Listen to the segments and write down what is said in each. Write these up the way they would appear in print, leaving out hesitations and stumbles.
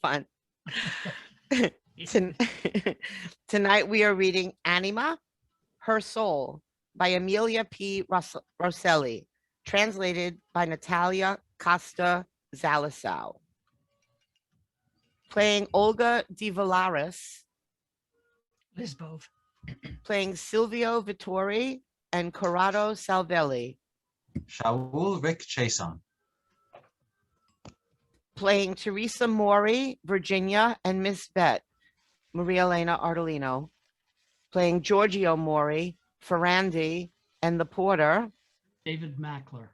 Fun. Ton- Tonight we are reading Anima, Her Soul by Amelia P. Rosselli, translated by Natalia Costa Zalisau. Playing Olga de Velaris, Liz Bove. playing Silvio Vettori and Corrado Salvelli, Shaoul Rick Chason. playing Teresa Mauri, Virginia, and Miss Bett, Maria Elena Ardolino, playing Giorgio Mauri, Ferrandi, and the porter, David Mackler.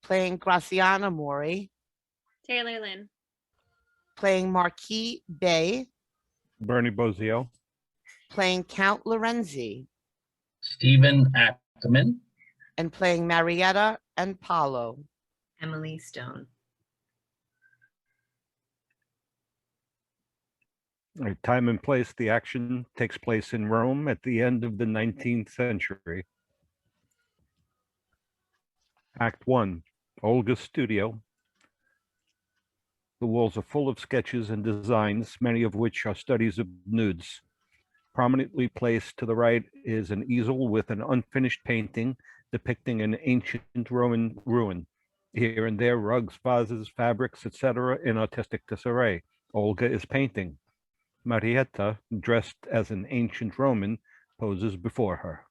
playing Graziana Mauri, Taylor Lynn. playing Marquis Bay, Bernie Bosio, playing Count Lorenzi, Stephen Ackerman. and playing Marietta and Paolo. Emily Stone. Right, time and place. The action takes place in Rome at the end of the 19th century. Act 1, Olga's studio. The walls are full of sketches and designs, many of which are studies of nudes. Prominently placed to the right is an easel with an unfinished painting depicting an ancient Roman ruin. Here and there, rugs, vases, fabrics, etc. in artistic disarray. Olga is painting. Marietta, dressed as an ancient Roman, poses before her.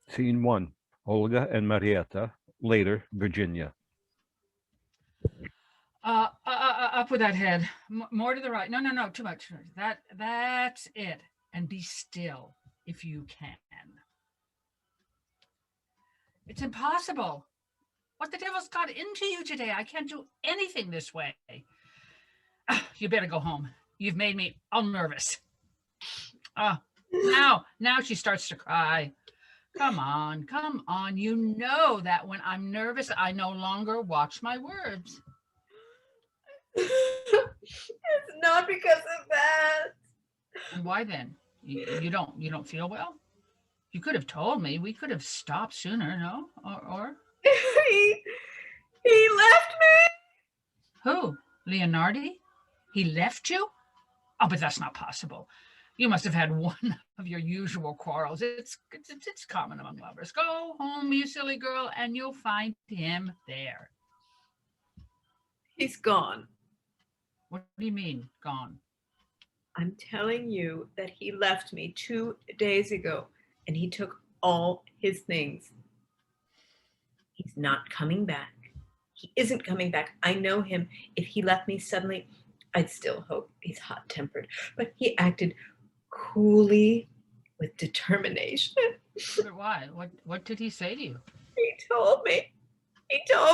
Scene 1, Olga and Marietta, later Virginia. Up with that head. More to the right. No, too much. That's it. And be still if you can. It's impossible. What the devil's got into you today? I can't do anything this way. You better go home. You've made me all nervous. Now she starts to cry. Come on. You know that when I'm nervous, I no longer watch my words. It's not because of that. And why then? You don't feel well? You could have told me. We could have stopped sooner, no? Or He left me. who? Leonardi? He left you? Oh, but that's not possible. You must have had one of your usual quarrels. It's common among lovers. Go home, you silly girl, and you'll find him there. He's gone. What do you mean, gone? I'm telling you that he left me 2 days ago and he took all his things. He's not coming back. He isn't coming back. I know him. If he left me suddenly, I'd still hope. He's hot-tempered, but he acted coolly with determination. But why? What did he say to you? He told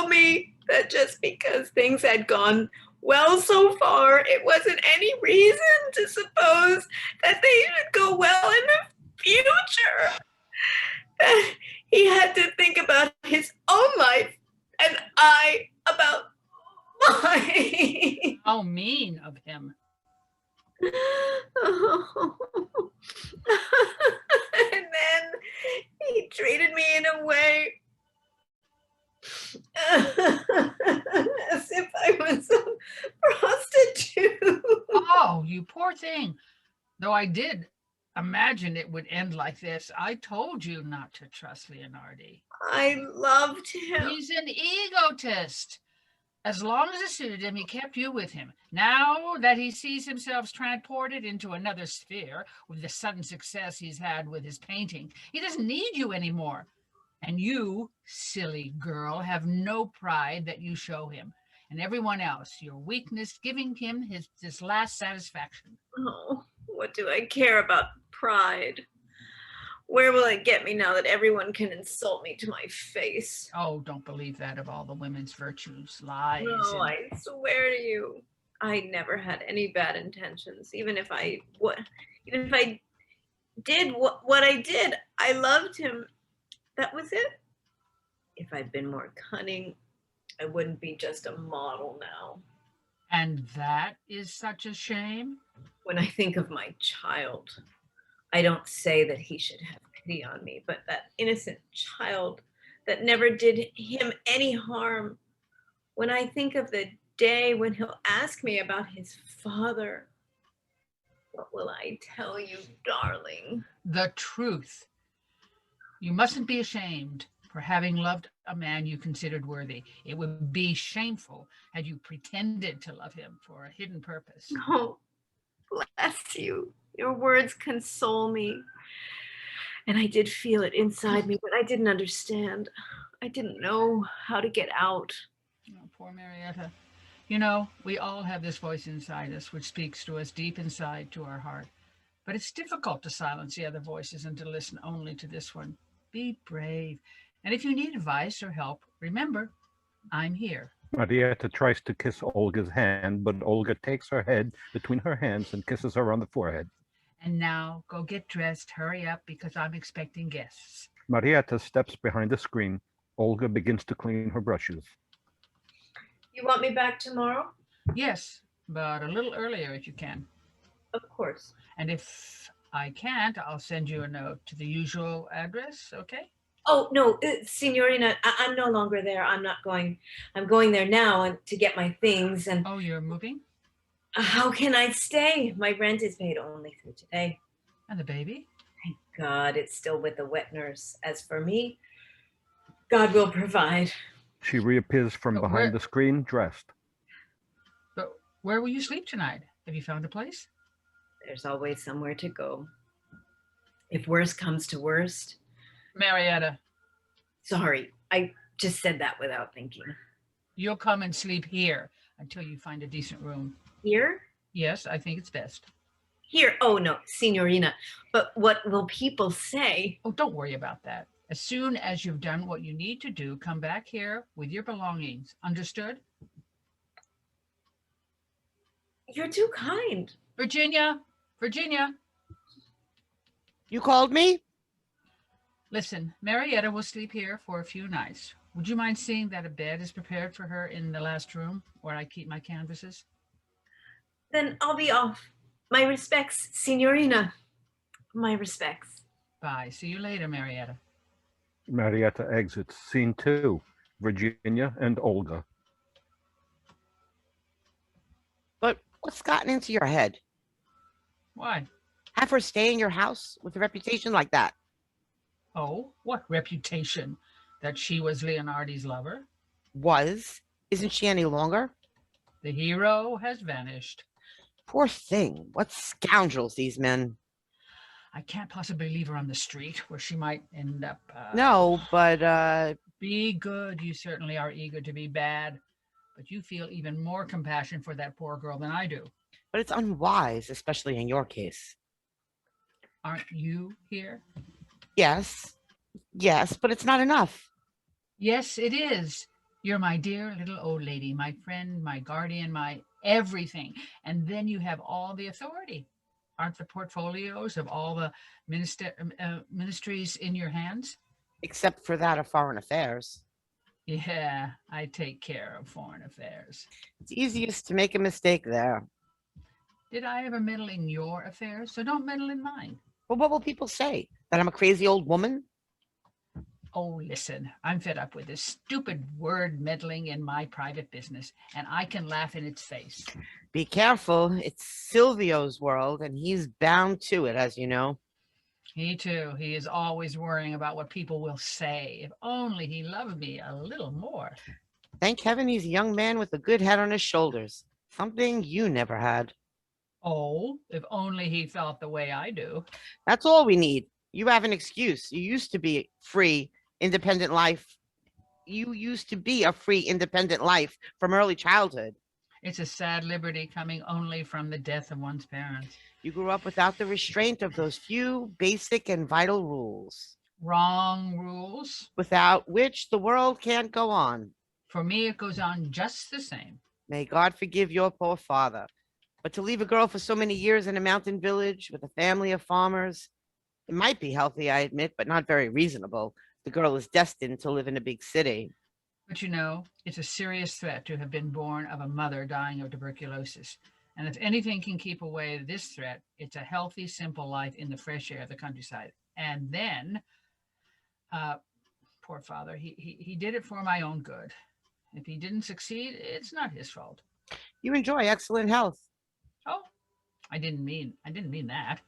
me that just because things had gone well so far, it wasn't any reason to suppose that they should go well in the future. That he had to think about his own life and I about mine. How mean of him. And then he treated me in a way as if I was a prostitute. Oh, you poor thing. Though I did imagine it would end like this. I told you not to trust Leonardi. I loved him. He's an egotist. As long as it suited him, he kept you with him. Now that he sees himself transported into another sphere with the sudden success he's had with his painting, he doesn't need you anymore. And you, silly girl, have no pride that you show him. And everyone else, your weakness, giving him this last satisfaction. Oh, what do I care about pride? Where will it get me now that everyone can insult me to my face? Oh, don't believe that of all the women's virtues, lies. No, I swear to you, I never had any bad intentions. Even if I did what I did, I loved him. That was it. If I'd been more cunning, I wouldn't be just a model now. And that is such a shame? When I think of my child, I don't say that he should have pity on me, but that innocent child that never did him any harm, When I think of the day when he'll ask me about his father, what will I tell you, darling? The truth. You mustn't be ashamed for having loved a man you considered worthy. It would be shameful had you pretended to love him for a hidden purpose. Oh, bless you. Your words console me. And I did feel it inside me, but I didn't understand. I didn't know how to get out. Oh, poor Marietta. You know, we all have this voice inside us which speaks to us deep inside to our heart. But it's difficult to silence the other voices and to listen only to this one. Be brave. And if you need advice or help, remember, I'm here. Marietta tries to kiss Olga's hand, but Olga takes her head between her hands and kisses her on the forehead. And now go get dressed. Hurry up because I'm expecting guests. Marietta steps behind the screen. Olga begins to clean her brushes. You want me back tomorrow? Yes, but a little earlier if you can. Of course. And if I can't, I'll send you a note to the usual address, okay? Oh, no, Signorina, I'm no longer there. I'm going there now to get my things. And Oh, you're moving? how can I stay? My rent is paid only through today. And the baby? Thank God it's still with the wet nurse. As for me, God will provide. She reappears from But behind the screen, dressed. But where will you sleep tonight? Have you found a place? There's always somewhere to go. If worst comes to worst. Marietta, Sorry, I just said that without thinking. you'll come and sleep here until you find a decent room. Here? Yes, I think it's best. Here. Oh, no, Signorina. But what will people say? Oh, don't worry about that. As soon as you've done what you need to do, come back here with your belongings. Understood? You're too kind. Virginia, Virginia, You called me? listen, Marietta will sleep here for a few nights. Would you mind seeing that a bed is prepared for her in the last room where I keep my canvases? Then I'll be off. My respects, Signorina. My respects. Bye. See you later, Marietta. Marietta exits. Scene 2. Virginia and Olga. But what's gotten into your head? Why? Have her stay in your house with a reputation like that? Oh, what reputation? That she was Leonardi's lover? Was? Isn't she any longer? The hero has vanished. Poor thing. What scoundrels, these men. I can't possibly leave her on the street where she might end up. No, but Be good. You certainly are eager to be bad, but you feel even more compassion for that poor girl than I do. it's unwise, especially in your case. Aren't you here? Yes, but it's not enough. Yes, it is. You're my dear little old lady, my friend, my guardian, my everything. And then you have all the authority. Aren't the portfolios of all the ministries in your hands? Except for that of foreign affairs. Yeah, I take care of foreign affairs. It's easiest to make a mistake there. Did I ever meddle in your affairs? So don't meddle in mine. But what will people say? That I'm a crazy old woman? Oh, listen, I'm fed up with this stupid word meddling in my private business, and I can laugh in its face. Be careful. It's Silvio's world, and he's bound to it, as you know. He too. He is always worrying about what people will say. If only he loved me a little more. Thank heaven he's a young man with a good head on his shoulders. Something you never had. Oh, if only he felt the way I do. That's all we need. You have an excuse. You used to be free, independent life. You used to be a free, independent life from early childhood. It's a sad liberty coming only from the death of one's parents. You grew up without the restraint of those few basic and vital rules, Wrong rules. without which the world can't go on. For me, it goes on just the same. May God forgive your poor father. But to leave a girl for so many years in a mountain village with a family of farmers, it might be healthy, I admit, but not very reasonable. The girl is destined to live in a big city. But you know, it's a serious threat to have been born of a mother dying of tuberculosis. And if anything can keep away this threat, it's a healthy, simple life in the fresh air of the countryside. And then, poor father, he did it for my own good. If he didn't succeed, it's not his fault. You enjoy excellent health. Oh, I didn't mean that.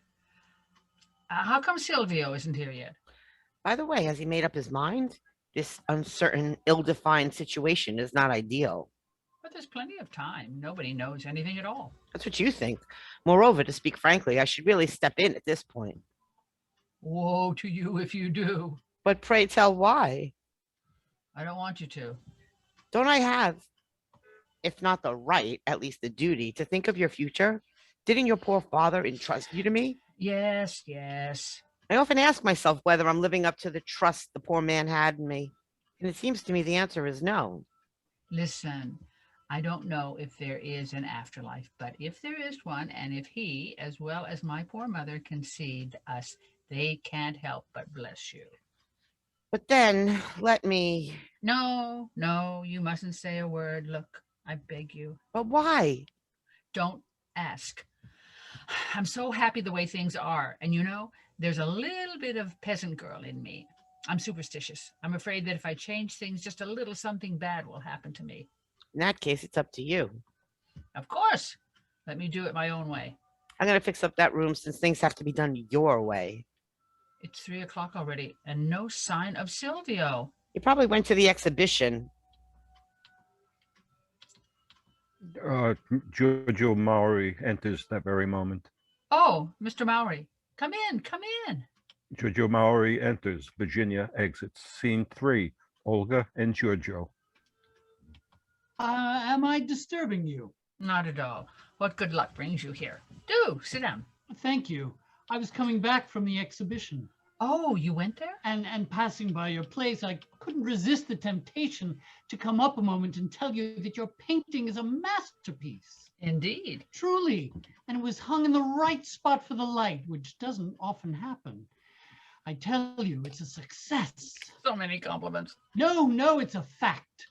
How come Silvio isn't here yet? By the way, has he made up his mind? This uncertain, ill-defined situation is not ideal. But there's plenty of time. Nobody knows anything at all. That's what you think. Moreover, to speak frankly, I should really step in at this point. Woe to you if you do. But pray tell why? I don't want you to. Don't I have, if not the right, at least the duty to think of your future? Didn't your poor father entrust you to me? Yes, yes. I often ask myself whether I'm living up to the trust the poor man had in me. And it seems to me the answer is no. Listen, I don't know if there is an afterlife, but if there is one, and if he, as well as my poor mother, concede us, they can't help but bless you. But then, let me... No, you mustn't say a word. Look, I beg you. But why? Don't ask. I'm so happy the way things are. And there's a little bit of peasant girl in me. I'm superstitious. I'm afraid that if I change things just a little, something bad will happen to me. In that case, it's up to you. Of course. Let me do it my own way. I'm going to fix up that room since things have to be done your way. It's 3 o'clock already, and no sign of Silvio. He probably went to the exhibition. Giorgio Mauri enters that very moment. Oh, Mr. Mauri. Come in. Giorgio Mauri enters. Virginia exits. Scene 3. Olga and Giorgio. Am I disturbing you? Not at all. What good luck brings you here? Do, sit down. Thank you. I was coming back from the exhibition. Oh, you went there? And passing by your place, I couldn't resist the temptation to come up a moment and tell you that your painting is a masterpiece. Indeed. Truly. And it was hung in the right spot for the light, which doesn't often happen. I tell you, it's a success. So many compliments. No, it's a fact.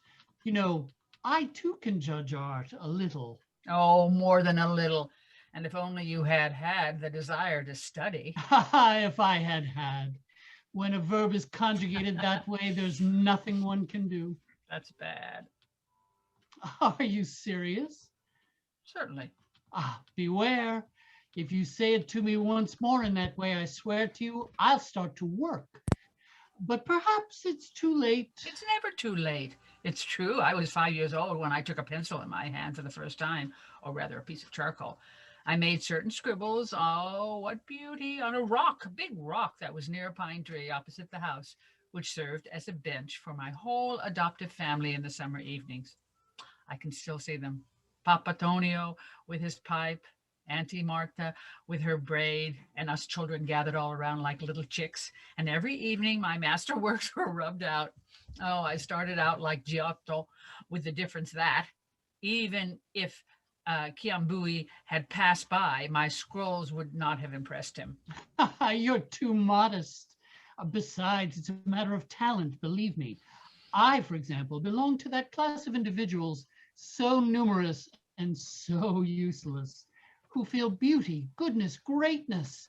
I too can judge art a little. Oh, more than a little. And if only you had the desire to study. If I had. When a verb is conjugated that way, there's nothing one can do. That's bad. Are you serious? Certainly. Beware. If you say it to me once more in that way, I swear to you, I'll start to work. But perhaps it's too late. It's never too late. It's true. I was 5 years old when I took a pencil in my hand for the first time, or rather a piece of charcoal. I made certain scribbles, oh, what beauty, on a rock, a big rock that was near a pine tree opposite the house, which served as a bench for my whole adoptive family in the summer evenings. I can still see them. Papa Tonio with his pipe, Auntie Martha with her braid, and us children gathered all around like little chicks. And every evening my masterworks were rubbed out. Oh, I started out like Giotto, with the difference that even if Chiambui had passed by, my scrolls would not have impressed him. You're too modest. Besides, it's a matter of talent, believe me. I, for example, belong to that class of individuals so numerous and so useless, who feel beauty, goodness, greatness,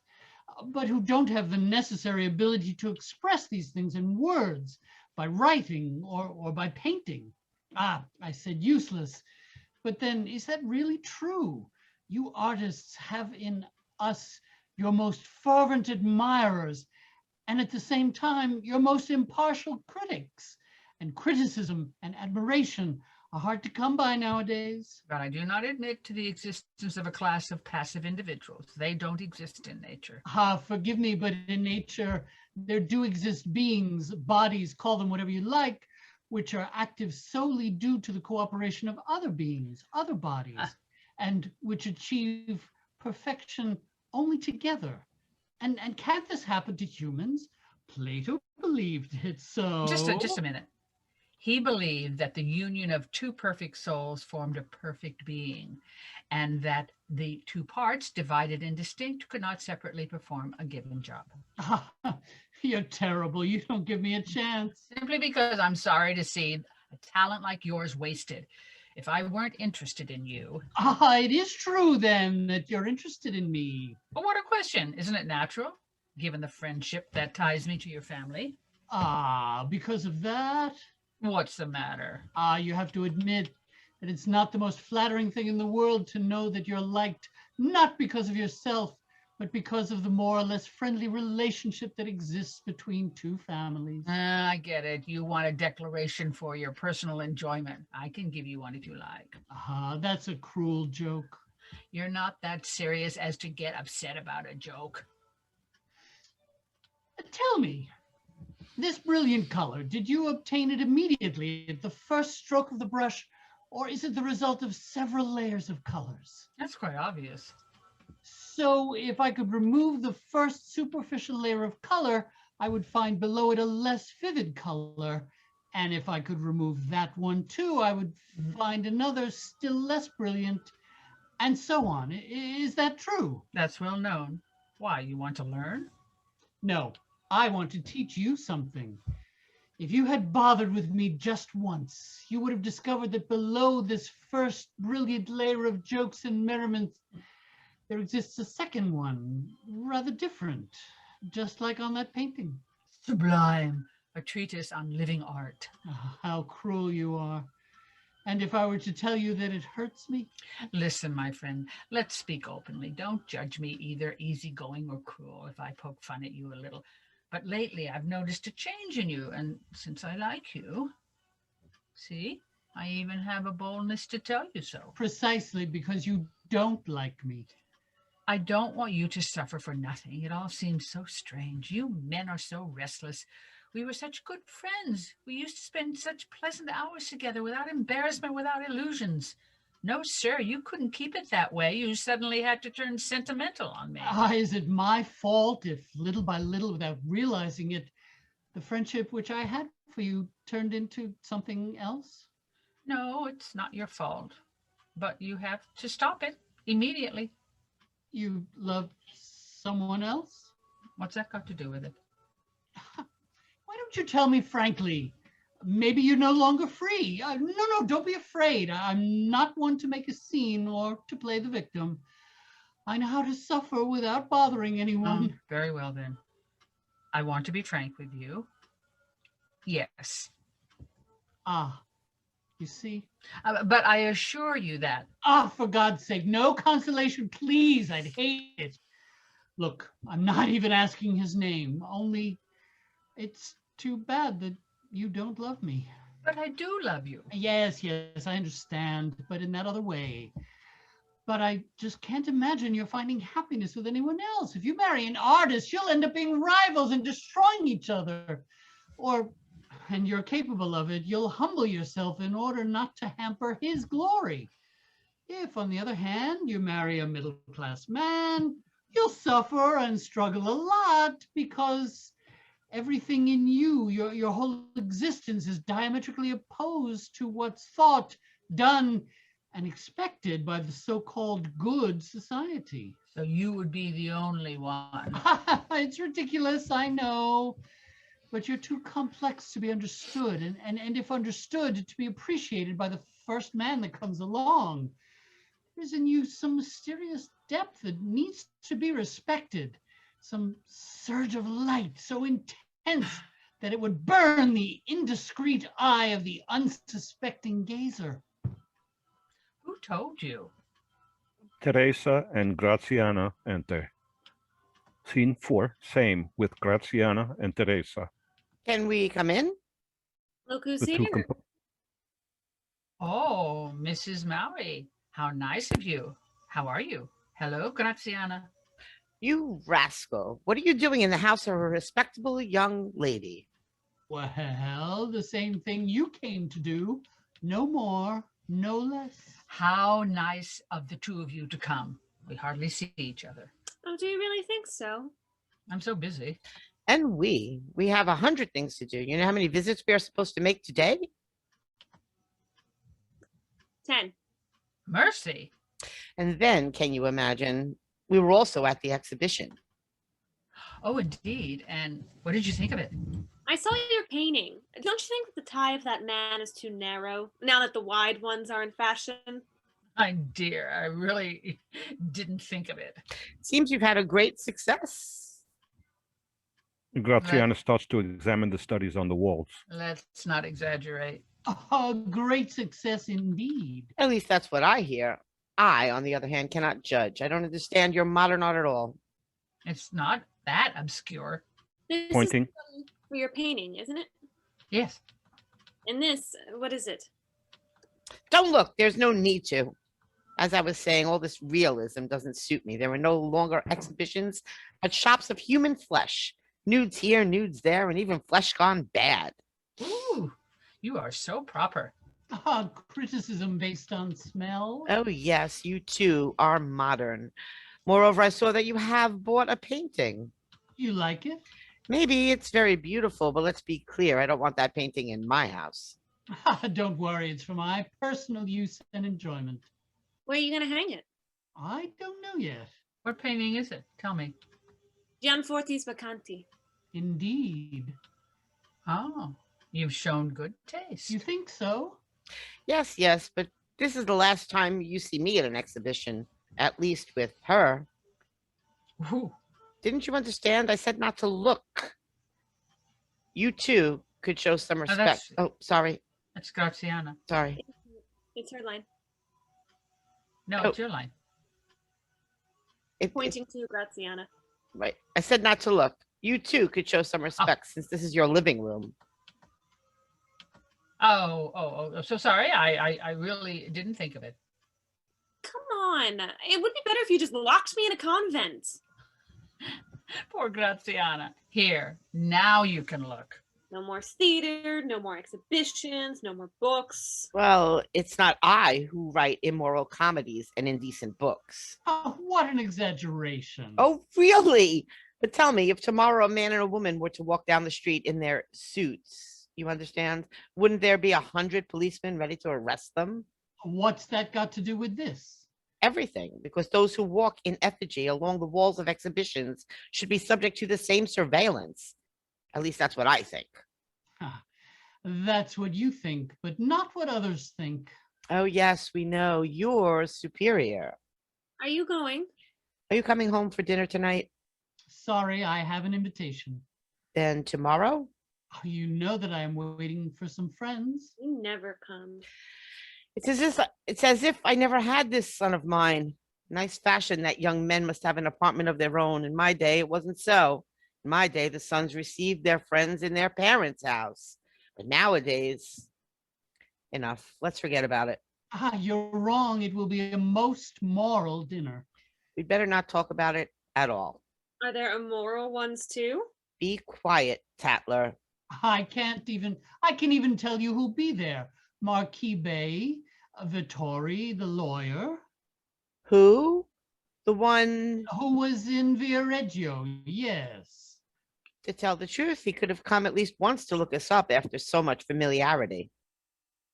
but who don't have the necessary ability to express these things in words by writing or by painting. I said useless, but then is that really true? You artists have in us your most fervent admirers, and at the same time, your most impartial critics. And criticism and admiration are hard to come by nowadays. But I do not admit to the existence of a class of passive individuals. They don't exist in nature. Forgive me, but in nature, there do exist beings, bodies, call them whatever you like, which are active solely due to the cooperation of other beings, other bodies, and which achieve perfection only together. And can't this happen to humans? Plato believed it so. Just a minute. He believed that the union of two perfect souls formed a perfect being, and that the two parts, divided and distinct, could not separately perform a given job. You're terrible. You don't give me a chance. Simply because I'm sorry to see a talent like yours wasted. If I weren't interested in you... It is true, then, that you're interested in me. Well, what a question. Isn't it natural, given the friendship that ties me to your family? Because of that? What's the matter? You have to admit that it's not the most flattering thing in the world to know that you're liked, not because of yourself, but because of the more or less friendly relationship that exists between two families. I get it. You want a declaration for your personal enjoyment. I can give you one if you like. That's a cruel joke. You're not that serious as to get upset about a joke. Tell me, this brilliant color, did you obtain it immediately at the first stroke of the brush, or is it the result of several layers of colors? That's quite obvious. So if I could remove the first superficial layer of color, I would find below it a less vivid color. And if I could remove that one too, I would find another still less brilliant, and so on. Is that true? That's well known. Why, you want to learn? No, I want to teach you something. If you had bothered with me just once, you would have discovered that below this first brilliant layer of jokes and merriment, there exists a second one, rather different, just like on that painting. Sublime, a treatise on living art. How cruel you are. And if I were to tell you that it hurts me? Listen, my friend, let's speak openly. Don't judge me either easygoing or cruel if I poke fun at you a little. But lately I've noticed a change in you, and since I like you, see, I even have a boldness to tell you so. Precisely because you don't like me. I don't want you to suffer for nothing. It all seems so strange. You men are so restless. We were such good friends. We used to spend such pleasant hours together without embarrassment, without illusions. No, sir, you couldn't keep it that way. You suddenly had to turn sentimental on me. Is it my fault if little by little, without realizing it, the friendship which I had for you turned into something else? No, it's not your fault. But you have to stop it immediately. You love someone else? What's that got to do with it? Why don't you tell me frankly? Maybe you're no longer free. No, don't be afraid. I'm not one to make a scene or to play the victim. I know how to suffer without bothering anyone. Very well, then. I want to be frank with you. Yes. You see? But I assure you that. For God's sake, no consolation, please. I'd hate it. Look, I'm not even asking his name. Only it's too bad that you don't love me. But I do love you. Yes, I understand, but in that other way. But I just can't imagine you're finding happiness with anyone else. If you marry an artist, you'll end up being rivals and destroying each other. Or, and you're capable of it, you'll humble yourself in order not to hamper his glory. If, on the other hand, you marry a middle-class man, you'll suffer and struggle a lot because everything in you, your whole existence is diametrically opposed to what's thought, done, and expected by the so-called good society. So you would be the only one. It's ridiculous, I know, but you're too complex to be understood, and if understood, to be appreciated by the first man that comes along. There's in you some mysterious depth that needs to be respected, some surge of light so intense that it would burn the indiscreet eye of the unsuspecting gazer. Who told you? Teresa and Graziana enter. Scene 4, same with Graziana and Teresa. Can we come in? Look who's The two here. comp- Oh, Mrs. Mauri. How nice of you. How are you? Hello, Graziana. You rascal. What are you doing in the house of a respectable young lady? Well, the same thing you came to do. No more, no less. How nice of the two of you to come. We hardly see each other. Oh, do you really think so? I'm so busy. And we have 100 things to do. You know how many visits we are supposed to make today? 10. Mercy. And then, can you imagine, we were also at the exhibition. Oh, indeed. And what did you think of it? I saw your painting. Don't you think that the tie of that man is too narrow, now that the wide ones are in fashion? My dear, I really didn't think of it. Seems you've had a great success. Graziana starts to examine the studies on the walls. Let's not exaggerate. A great success indeed. At least that's what I hear. I, on the other hand, cannot judge. I don't understand your modern art at all. It's not that obscure. This Pointing. is for your painting, isn't it? Yes. And this, what is it? Don't look. There's no need to. As I was saying, all this realism doesn't suit me. There are no longer exhibitions, but shops of human flesh. Nudes here, nudes there, and even flesh gone bad. Ooh, you are so proper. Criticism based on smell. Oh, yes, you too are modern. Moreover, I saw that you have bought a painting. You like it? Maybe it's very beautiful, but let's be clear. I don't want that painting in my house. Don't worry, it's for my personal use and enjoyment. Where are you going to hang it? I don't know yet. What painting is it? Tell me. Gianforti's Vacanti. Indeed. Oh, you've shown good taste. You think so? Yes, yes, but this is the last time you see me at an exhibition, at least with her. Ooh, Didn't you understand? I said not to look. You too could show some respect. that's- Oh, sorry, that's Graziana. sorry. It's her line. No, Oh. it's your line. Pointing to Graziana. Right. I said not to look. You too could show some respect since this is your living room. Oh, so sorry. I really didn't think of it. Come on. It would be better if you just locked me in a convent. Poor Graziana. Here, now you can look. No more theater, no more exhibitions, no more books. Well, it's not I who write immoral comedies and indecent books. Oh, what an exaggeration. Oh, really? But tell me, if tomorrow a man and a woman were to walk down the street in their suits, you understand? Wouldn't there be 100 policemen ready to arrest them? What's that got to do with this? Everything, because those who walk in effigy along the walls of exhibitions should be subject to the same surveillance. At least that's what I think. That's what you think, but not what others think. Oh, yes, we know. You're superior. Are you going? Are you coming home for dinner tonight? Sorry, I have an invitation. Then tomorrow? Oh, you know that I am waiting for some friends. You never come. It's as if I never had this son of mine. Nice fashion that young men must have an apartment of their own. In my day, it wasn't so. In my day, the sons received their friends in their parents' house. But nowadays, enough. Let's forget about it. You're wrong. It will be a most moral dinner. We'd better not talk about it at all. Are there immoral ones too? Be quiet, Tattler. I can even tell you who'll be there. Marquis Bay, Vettori, the lawyer. Who? The one, Who was in Viareggio, yes. to tell the truth, he could have come at least once to look us up after so much familiarity.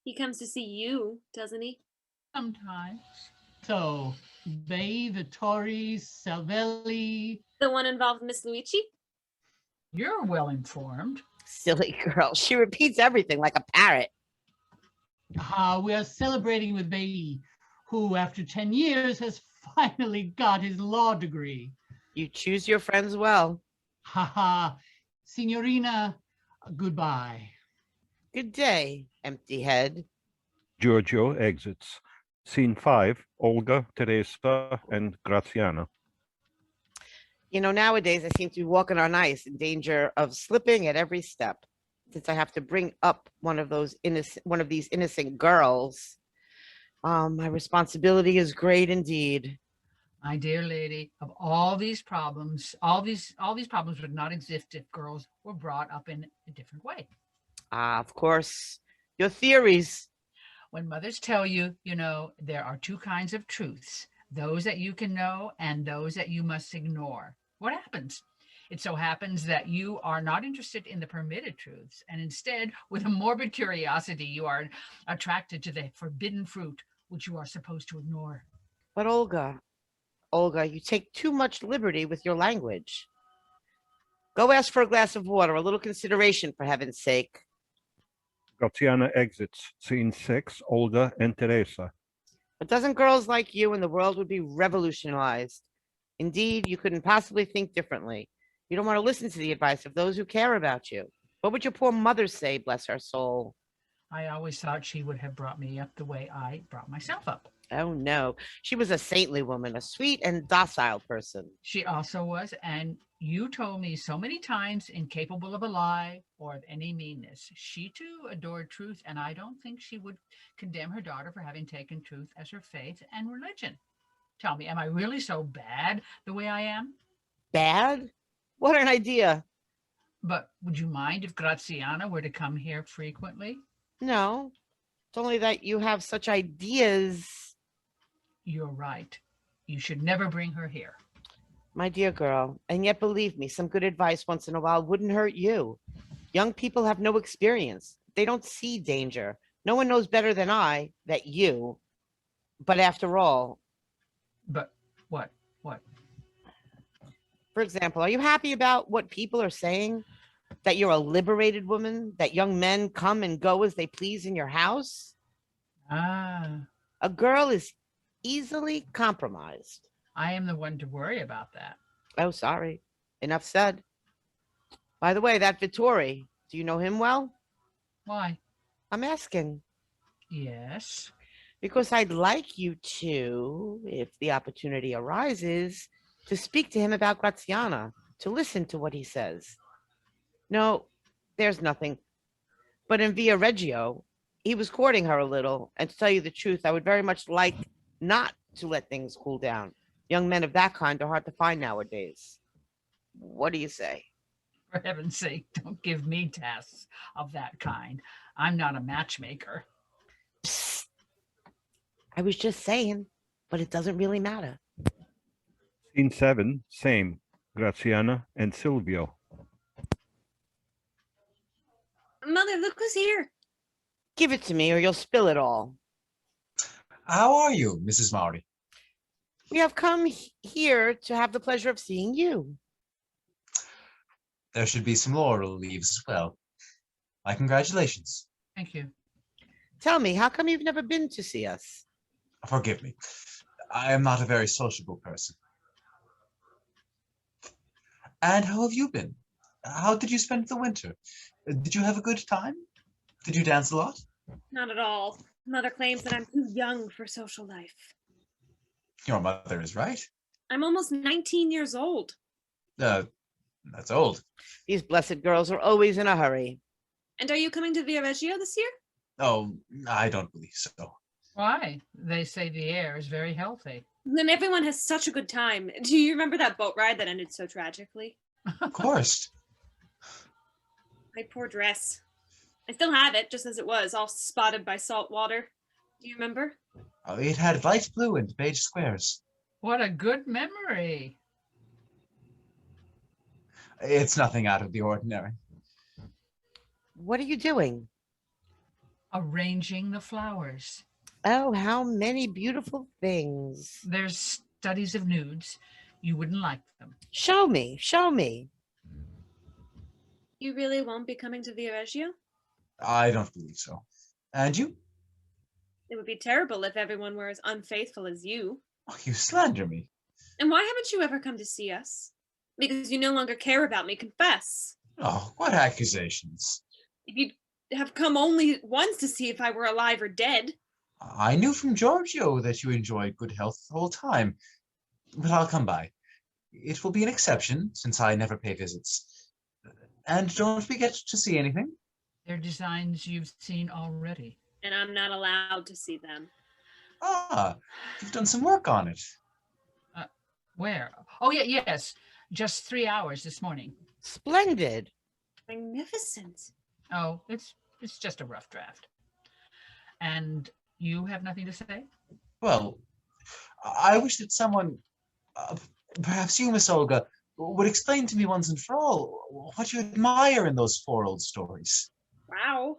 He comes to see you, doesn't he? Sometimes. So, Bay, Vettori, Salvelli. The one involved Miss Luigi? You're well informed. Silly girl. She repeats everything like a parrot. We are celebrating with Bay, who after 10 years has finally got his law degree. You choose your friends well. Signorina, goodbye. Good day, empty head. Giorgio exits. Scene 5, Olga, Teresa, and Graziana. You know, nowadays I seem to be walking on ice, in danger of slipping at every step. Since I have to bring up one of these innocent girls, my responsibility is great indeed. My dear lady, of all these problems, all these problems would not exist if girls were brought up in a different way. Of course, your theories. When mothers tell you, there are two kinds of truths, those that you can know and those that you must ignore. What happens? It so happens that you are not interested in the permitted truths, and instead, with a morbid curiosity, you are attracted to the forbidden fruit, which you are supposed to ignore. But Olga, you take too much liberty with your language. Go ask for a glass of water, a little consideration, for heaven's sake. Graziana exits. Scene 6, Olga and Teresa. A dozen girls like you and the world would be revolutionized. Indeed, you couldn't possibly think differently. You don't want to listen to the advice of those who care about you. What would your poor mother say, bless her soul? I always thought she would have brought me up the way I brought myself up. Oh, no. She was a saintly woman, a sweet and docile person. She also was, and you told me so many times, incapable of a lie or of any meanness. She too adored truth, and I don't think she would condemn her daughter for having taken truth as her faith and religion. Tell me, am I really so bad the way I am? Bad? What an idea. But would you mind if Graziana were to come here frequently? No, it's only that you have such ideas. You're right. You should never bring her here. My dear girl, and yet believe me, some good advice once in a while wouldn't hurt you. Young people have no experience. They don't see danger. No one knows better than I that you. But after all. But what? What? For example, are you happy about what people are saying? That you're a liberated woman? That young men come and go as they please in your house? Ah, A girl is easily compromised. I am the one to worry about that. Oh, sorry. Enough said. By the way, that Vettori, do you know him well? Why? I'm asking. Yes. Because I'd like you to, if the opportunity arises, to speak to him about Graziana, to listen to what he says. No, there's nothing. But in Via Reggio, he was courting her a little, and to tell you the truth, I would very much like not to let things cool down. Young men of that kind are hard to find nowadays. What do you say? For heaven's sake, don't give me tasks of that kind. I'm not a matchmaker. Psst. I was just saying, but it doesn't really matter. Scene 7, same. Graziana and Silvio. Mother, look who's here. Give it to me or you'll spill it all. How are you, Mrs. Mauri? We have come here to have the pleasure of seeing you. There should be some laurel leaves as well. My congratulations. Thank you. Tell me, how come you've never been to see us? Forgive me. I am not a very sociable person. And how have you been? How did you spend the winter? Did you have a good time? Did you dance a lot? Not at all. Mother claims that I'm too young for social life. Your mother is right. I'm almost 19 years old. That's old. These blessed girls are always in a hurry. And are you coming to Via Reggio this year? Oh, I don't believe so. Why? They say the air is very healthy. Then everyone has such a good time. Do you remember that boat ride that ended so tragically? Of course. My poor dress. I still have it, just as it was, all spotted by salt water. Do you remember? It had light blue and beige squares. What a good memory. It's nothing out of the ordinary. What are you doing? Arranging the flowers. Oh, how many beautiful things. There's studies of nudes. You wouldn't like them. Show me, show me. You really won't be coming to Via Reggio? I don't believe so. And you? It would be terrible if everyone were as unfaithful as you. Oh, you slander me. And why haven't you ever come to see us? Because you no longer care about me, confess. Oh, what accusations? If you'd have come only once to see if I were alive or dead. I knew from Giorgio that you enjoyed good health the whole time. But I'll come by. It will be an exception, since I never pay visits. And don't we get to see anything? They're designs you've seen already. And I'm not allowed to see them. Ah, you've done some work on it. Where? Oh, yeah, yes. Just 3 hours this morning. Splendid. Magnificent. Oh, it's just a rough draft. And you have nothing to say? Well, I wish that someone, perhaps you, Miss Olga, would explain to me once and for all what you admire in those 4 old stories. Wow.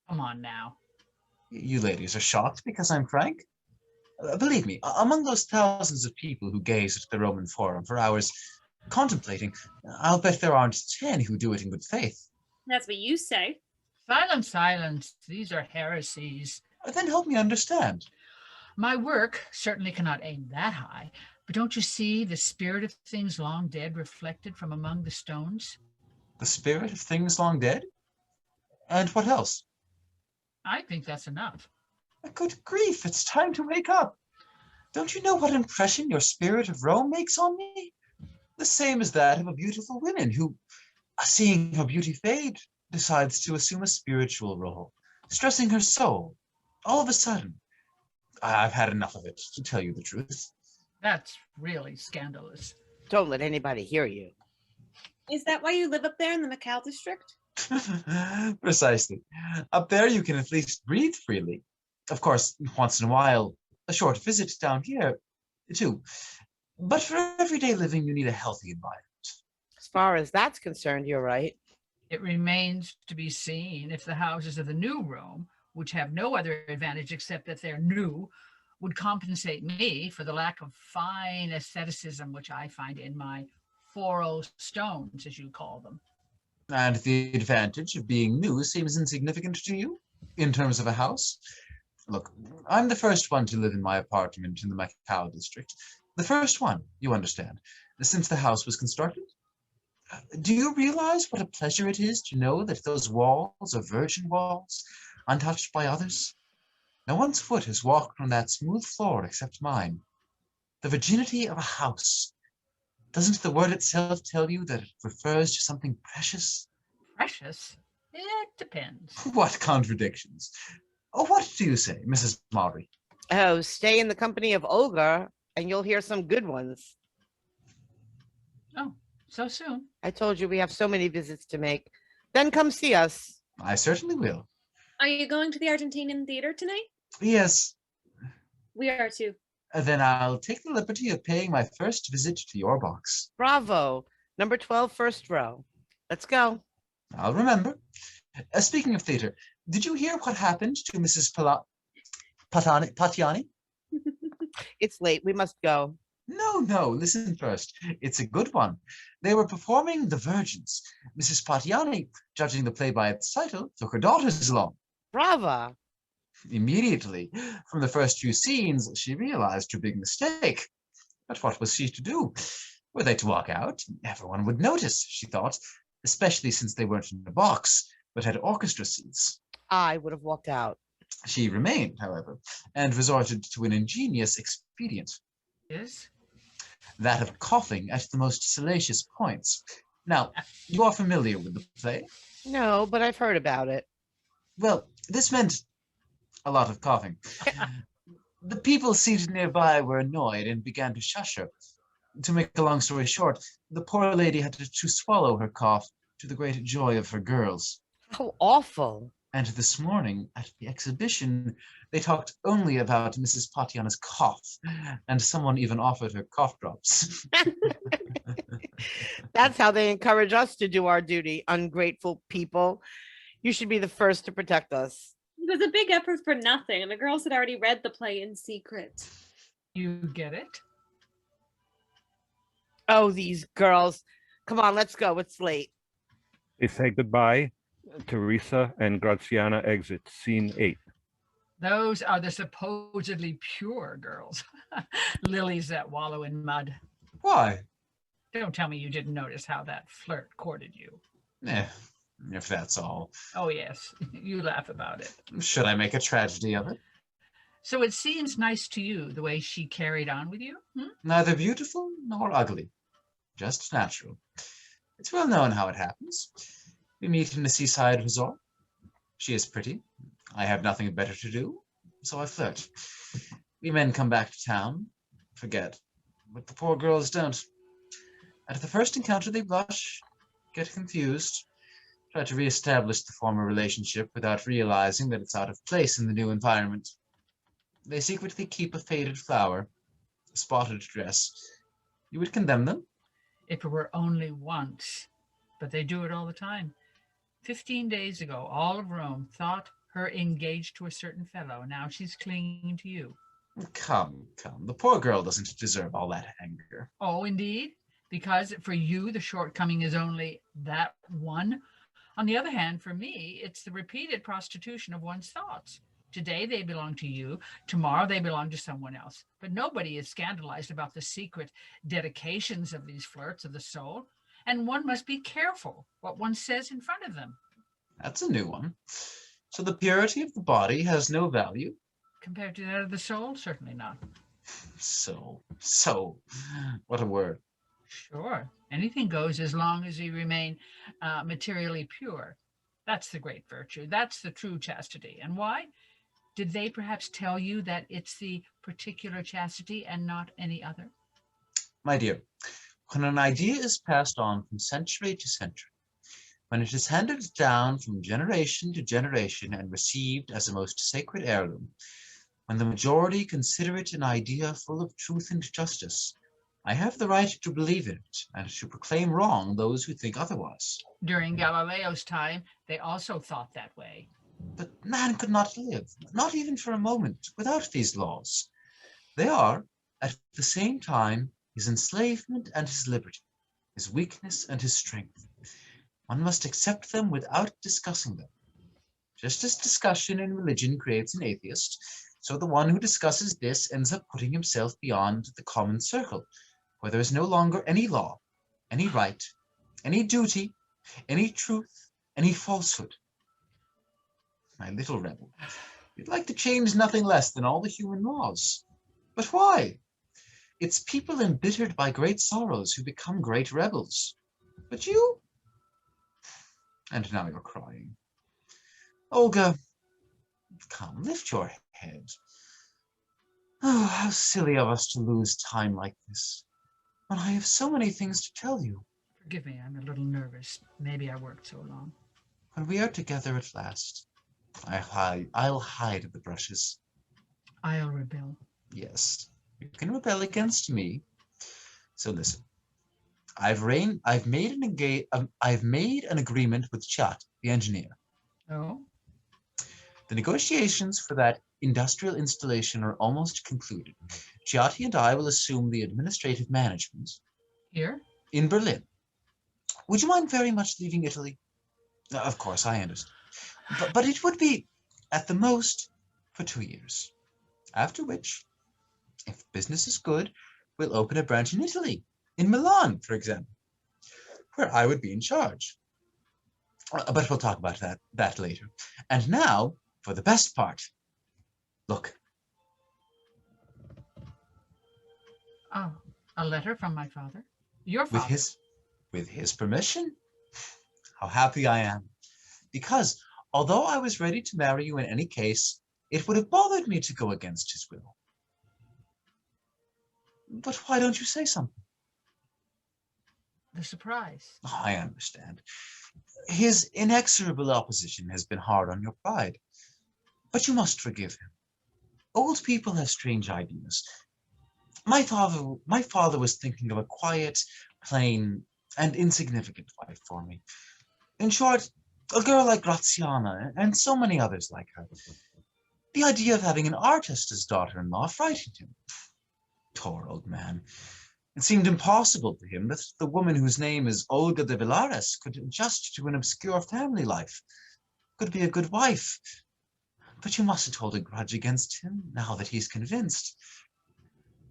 Come on now. You ladies are shocked because I'm frank? Believe me, among those thousands of people who gaze at the Roman Forum for hours contemplating, I'll bet there aren't 10 who do it in good faith. That's what you say. Silence, silence. These are heresies. Then help me understand. My work certainly cannot aim that high, But don't you see the spirit of things long dead reflected from among the stones? The spirit of things long dead? And what else? I think that's enough. Good grief, it's time to wake up. Don't you know what impression your spirit of Rome makes on me? The same as that of a beautiful woman who, seeing her beauty fade, decides to assume a spiritual role, stressing her soul. All of a sudden, I've had enough of it, to tell you the truth. That's really scandalous. Don't let anybody hear you. Is that why you live up there in the Macau district? Precisely. Up there, you can at least breathe freely. Of course, once in a while, a short visit down here, too. But for everyday living, you need a healthy environment. As far as that's concerned, you're right. It remains to be seen if the houses of the new Rome, which have no other advantage except that they're new, would compensate me for the lack of fine aestheticism which I find in my 40 stones, as you call them. And the advantage of being new seems insignificant to you, in terms of a house? Look, I'm the first one to live in my apartment in the Macau district. The first one, you understand, since the house was constructed. Do you realize what a pleasure it is to know that those walls are virgin walls, untouched by others? No one's foot has walked on that smooth floor except mine. The virginity of a house. Doesn't the word itself tell you that it refers to something precious? Precious? It depends. What contradictions. Oh, what do you say, Mrs. Mauri? Oh, stay in the company of Olga and you'll hear some good ones. Oh, so soon? I told you we have so many visits to make. Then come see us. I certainly will. Are you going to the Argentinian theater tonight? Yes. We are too. Then I'll take the liberty of paying my first visit to your box. Bravo. Number 12, first row. Let's go. I'll remember. Speaking of theater, did you hear what happened to Mrs. Patiani? It's late. We must go. No, listen first. It's a good one. They were performing The Virgins. Mrs. Patiani, judging the play by its title, took her daughters along. Brava. Immediately, from the first few scenes, she realized her big mistake. But what was she to do? Were they to walk out? Everyone would notice, she thought, especially since they weren't in a box, but had orchestra seats. I would have walked out. She remained, however, and resorted to an ingenious expedient. Yes? That of coughing at the most salacious points. Now, you are familiar with the play? No, but I've heard about it. Well, this meant a lot of coughing. The people seated nearby were annoyed and began to shush her. To make a long story short, the poor lady had to swallow her cough to the great joy of her girls. How awful. And this morning at the exhibition, they talked only about Mrs. Patiana's cough, and someone even offered her cough drops. That's how they encourage us to do our duty, ungrateful people. You should be the first to protect us. It was a big effort for nothing, and the girls had already read the play in secret. You get it? Oh, these girls. Come on, let's go. It's late. They say goodbye. Teresa and Graziana exit. Scene 8. Those are the supposedly pure girls. Lilies that wallow in mud. Why? Don't tell me you didn't notice how that flirt courted you. If that's all. Oh, yes. You laugh about it. Should I make a tragedy of it? So it seems nice to you the way she carried on with you? Neither beautiful nor ugly. Just natural. It's well known how it happens. We meet in a seaside resort. She is pretty. I have nothing better to do, so I flirt. We men come back to town, forget, but the poor girls don't. At the first encounter they blush, get confused, try to reestablish the former relationship without realizing that it's out of place in the new environment. They secretly keep a faded flower, a spotted dress. You would condemn them? If it were only once, but they do it all the time. 15 days ago, all of Rome thought her engaged to a certain fellow. Now she's clinging to you. Come. The poor girl doesn't deserve all that anger. Oh, indeed? Because for you, the shortcoming is only that one. On the other hand, for me, it's the repeated prostitution of one's thoughts. Today they belong to you. Tomorrow they belong to someone else. But nobody is scandalized about the secret dedications of these flirts of the soul. And one must be careful what one says in front of them. That's a new one. So the purity of the body has no value? Compared to that of the soul, certainly not. So, what a word. Sure, anything goes as long as you remain materially pure. That's the great virtue. That's the true chastity. And why? Did they perhaps tell you that it's the particular chastity and not any other? My dear, when an idea is passed on from century to century, when it is handed down from generation to generation and received as a most sacred heirloom, when the majority consider it an idea full of truth and justice, I have the right to believe in it and to proclaim wrong those who think otherwise. During Galileo's time, they also thought that way. But man could not live, not even for a moment, without these laws. They are, at the same time, his enslavement and his liberty, his weakness and his strength. One must accept them without discussing them. Just as discussion in religion creates an atheist, so the one who discusses this ends up putting himself beyond the common circle, where there is no longer any law, any right, any duty, any truth, any falsehood. My little rebel, you'd like to change nothing less than all the human laws. But why? It's people embittered by great sorrows who become great rebels. But you? And now you're crying. Olga, come, lift your head. Oh, how silly of us to lose time like this, when I have so many things to tell you. Forgive me, I'm a little nervous. Maybe I worked so long. When we are together at last, I'll hide the brushes. I'll rebel. Yes, you can rebel against me. So listen, I've made an agreement with Chat, the engineer. Oh? The negotiations for that industrial installation are almost concluded. Ciatti and I will assume the administrative management. Here? In Berlin. Would you mind very much leaving Italy? Of course, I understand. But it would be, at the most, for 2 years. After which, if business is good, we'll open a branch in Italy, in Milan, for example, where I would be in charge. But we'll talk about that later. And now, for the best part. Look. Oh, a letter from my father? Your father? With his permission. How happy I am. Because, although I was ready to marry you in any case, it would have bothered me to go against his will. But why don't you say something? The surprise. Oh, I understand. His inexorable opposition has been hard on your pride. But you must forgive him. Old people have strange ideas. My father was thinking of a quiet, plain, and insignificant wife for me. In short, a girl like Graziana and so many others like her. The idea of having an artist as daughter-in-law frightened him. Poor old man. It seemed impossible to him that the woman whose name is Olga de Velaris could adjust to an obscure family life, could be a good wife. But you mustn't hold a grudge against him now that he's convinced.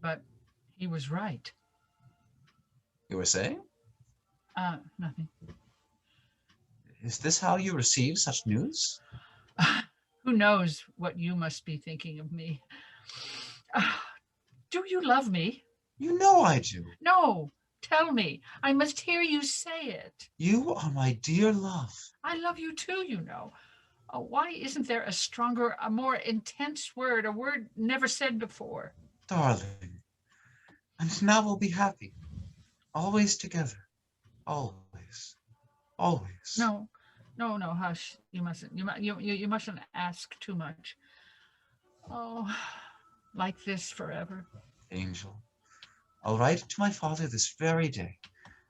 But he was right. You were saying? Nothing. Is this how you receive such news? Who knows what you must be thinking of me? Do you love me? You know I do. No, tell me. I must hear you say it. You are my dear love. I love you too, you know. Oh, why isn't there a stronger, a more intense word, a word never said before? Darling, and now we'll be happy. Always together. Always. Always. No, hush. You mustn't. You mustn't ask too much. Oh, like this forever. Angel, I'll write to my father this very day,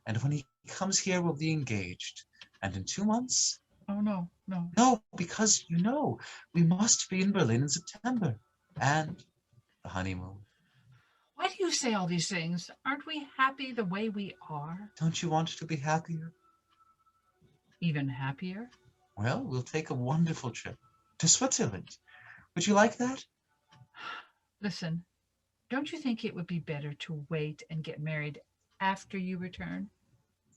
and when he comes here, we'll be engaged. And in 2 months? Oh, no. No, because, you know, we must be in Berlin in September. And the honeymoon. Why do you say all these things? Aren't we happy the way we are? Don't you want to be happier? Even happier? Well, we'll take a wonderful trip to Switzerland. Would you like that? Listen, don't you think it would be better to wait and get married after you return?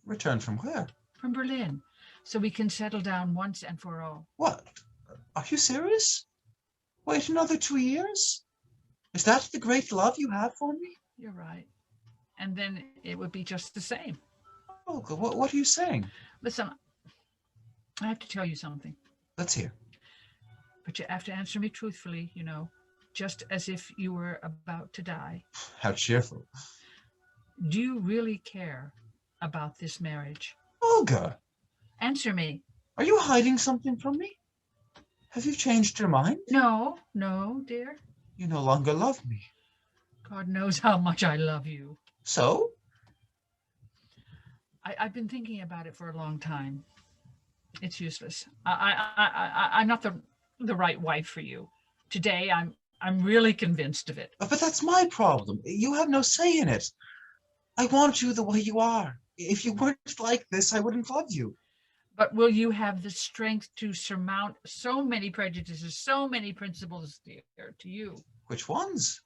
Return from where? From Berlin, so we can settle down once and for all. What? Are you serious? Wait another 2 years? Is that the great love you have for me? You're right. And then it would be just the same. Olga, what are you saying? Listen, I have to tell you something. Let's hear. But you have to answer me truthfully, you know, just as if you were about to die. How cheerful. Do you really care about this marriage? Olga, Answer me. are you hiding something from me? Have you changed your mind? No, dear. You no longer love me. God knows how much I love you. So? I've been thinking about it for a long time. It's useless. I'm not the right wife for you. Today, I'm really convinced of it. But that's my problem. You have no say in it. I want you the way you are. If you weren't like this, I wouldn't love you. But will you have the strength to surmount so many prejudices, so many principles dear to you? Which ones?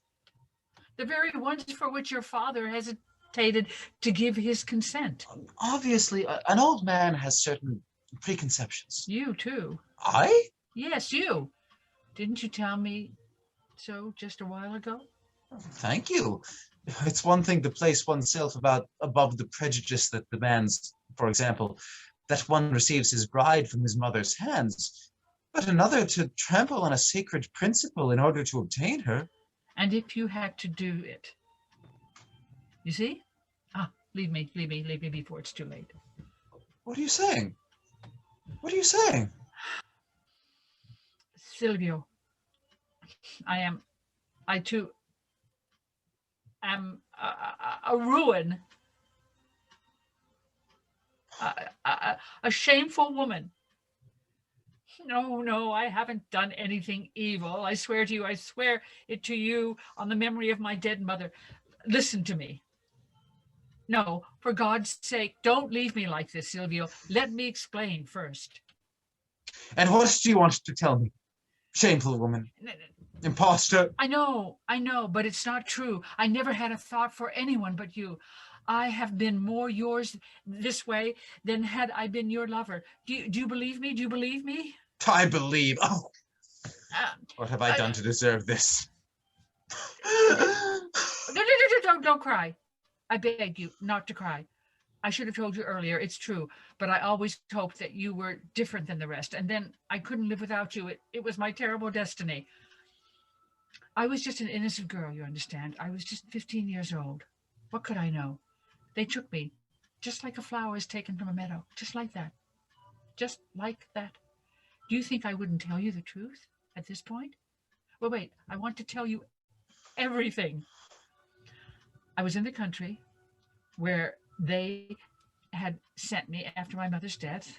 The very ones for which your father hesitated to give his consent. Obviously, an old man has certain preconceptions. You too. I? Yes, you. Didn't you tell me so just a while ago? Thank you. It's one thing to place oneself above the prejudice that demands, for example, that one receives his bride from his mother's hands, but another to trample on a sacred principle in order to obtain her. And if you had to do it, you see? Leave me before it's too late. What are you saying? What are you saying? Silvio, I too am a ruin, a shameful woman. No, I haven't done anything evil. I swear to you, I swear it to you on the memory of my dead mother. Listen to me. No, for God's sake, don't leave me like this, Silvio. Let me explain first. And what do you want to tell me? Shameful woman. Imposter. I know, but it's not true. I never had a thought for anyone but you. I have been more yours this way than had I been your lover. Do you believe me? Do you believe me? I believe. Oh, what have I done to deserve this? Don't cry. I beg you not to cry. I should have told you earlier, it's true, but I always hoped that you were different than the rest, and then I couldn't live without you. It was my terrible destiny. I was just an innocent girl, you understand. I was just 15 years old. What could I know? They took me, just like a flower is taken from a meadow, just like that. Just like that. Do you think I wouldn't tell you the truth at this point? Well, wait, I want to tell you everything. I was in the country where they had sent me after my mother's death.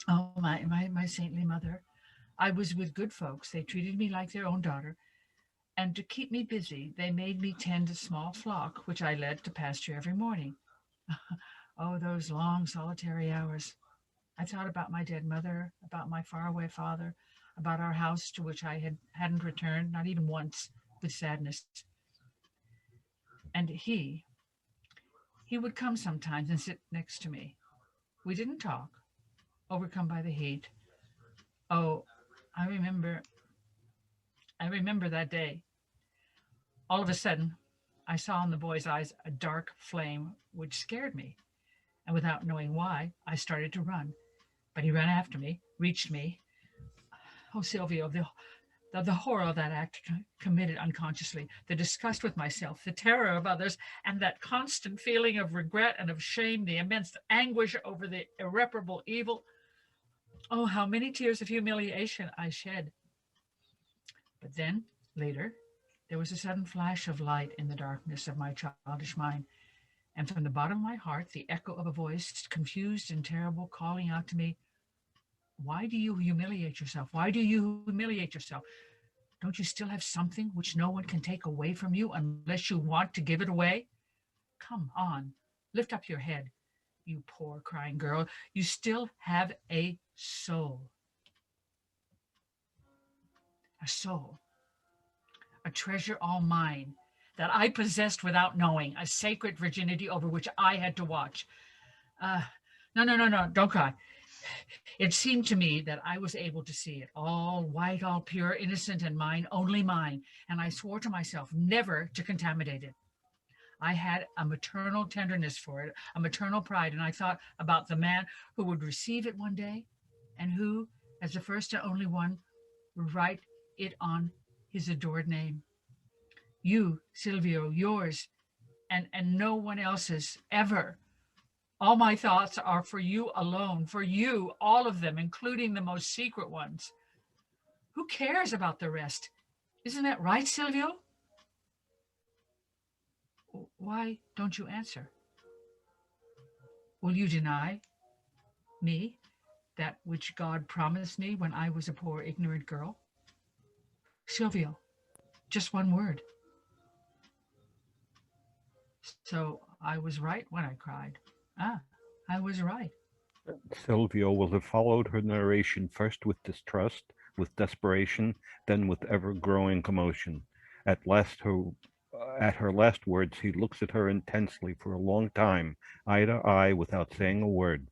Oh, my saintly mother. I was with good folks. They treated me like their own daughter. And to keep me busy, they made me tend a small flock, which I led to pasture every morning. Oh, those long, solitary hours. I thought about my dead mother, about my faraway father, about our house to which I hadn't returned, not even once, with sadness. And he would come sometimes and sit next to me. We didn't talk, overcome by the heat. Oh, I remember that day. All of a sudden, I saw in the boy's eyes a dark flame which scared me. And without knowing why, I started to run. But he ran after me, reached me. Oh, Silvio, the horror of that act committed unconsciously, the disgust with myself, the terror of others, and that constant feeling of regret and of shame, the immense anguish over the irreparable evil. Oh, how many tears of humiliation I shed. But then, later, there was a sudden flash of light in the darkness of my childish mind, and from the bottom of my heart, the echo of a voice, confused and terrible, calling out to me, "Why do you humiliate yourself? Why do you humiliate yourself? Don't you still have something which no one can take away from you unless you want to give it away? Come on, lift up your head, you poor crying girl. You still have a soul." a soul, a treasure all mine that I possessed without knowing, a sacred virginity over which I had to watch. No, don't cry. It seemed to me that I was able to see it, all white, all pure, innocent, and mine, only mine, and I swore to myself never to contaminate it. I had a maternal tenderness for it, a maternal pride, and I thought about the man who would receive it one day and who, as the first and only one, would write it on his adored name. You, Silvio, yours, and no one else's ever. All my thoughts are for you alone, for you, all of them, including the most secret ones. Who cares about the rest? Isn't that right, Silvio? Why don't you answer? Will you deny me that which God promised me when I was a poor, ignorant girl? Silvio, just one word. So I was right when I cried. I was right. Silvio will have followed her narration first with distrust, with desperation, then with ever-growing commotion. At her last words, he looks at her intensely for a long time, eye to eye, without saying a word.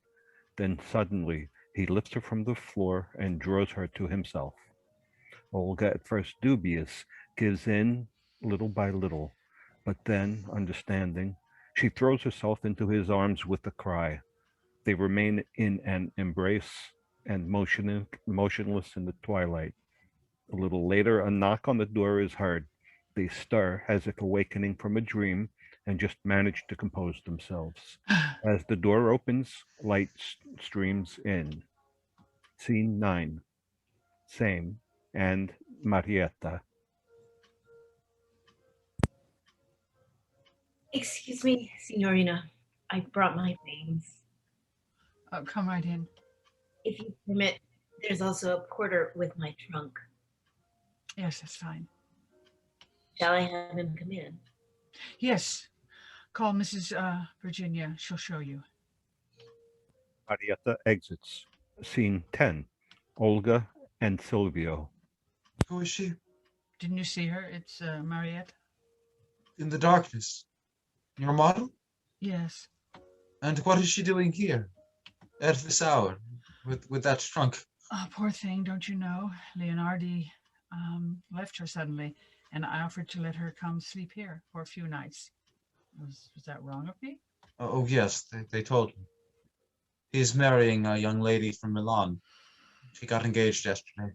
Then suddenly, he lifts her from the floor and draws her to himself. Olga, at first dubious, gives in little by little, but then, understanding, she throws herself into his arms with a cry. They remain in an embrace and motionless in the twilight. A little later, a knock on the door is heard. They stir as if awakening from a dream and just manage to compose themselves. As the door opens, light streams in. Scene 9. Same and Marietta. Excuse me, Signorina. I brought my things. Come right in. If you permit, there's also a porter with my trunk. Yes, that's fine. Shall I have him come in? Yes. Call Mrs. Virginia. She'll show you. Marietta exits. Scene 10. Olga and Silvio. Who is she? Didn't you see her? It's Marietta. In the darkness. Your model? Yes. And what is she doing here? At this hour? With that trunk? Oh, poor thing, don't you know? Leonardi left her suddenly, and I offered to let her come sleep here for a few nights. Was that wrong of me? Oh yes, they told me. He's marrying a young lady from Milan. She got engaged yesterday.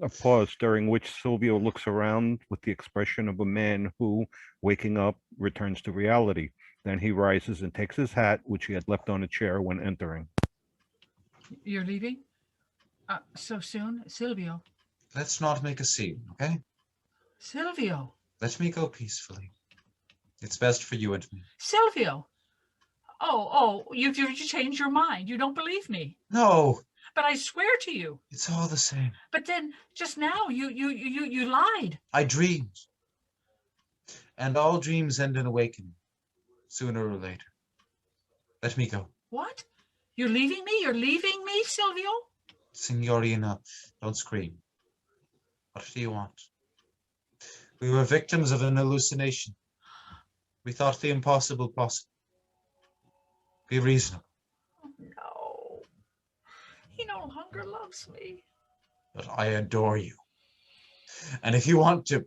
A pause during which Silvio looks around with the expression of a man who, waking up, returns to reality. Then he rises and takes his hat, which he had left on a chair when entering. You're leaving? So soon? Silvio. Let's not make a scene, okay? Silvio. Let me go peacefully. It's best for you and me. Silvio. Oh, you've changed your mind. You don't believe me. No. But I swear to you. It's all the same. But then just now you lied. I dreamed. And all dreams end in awakening, sooner or later. Let me go. What? You're leaving me? You're leaving me, Silvio? Signorina, don't scream. What do you want? We were victims of an hallucination. We thought the impossible possible. Be reasonable. No. He no longer loves me. But I adore you. And if you want to...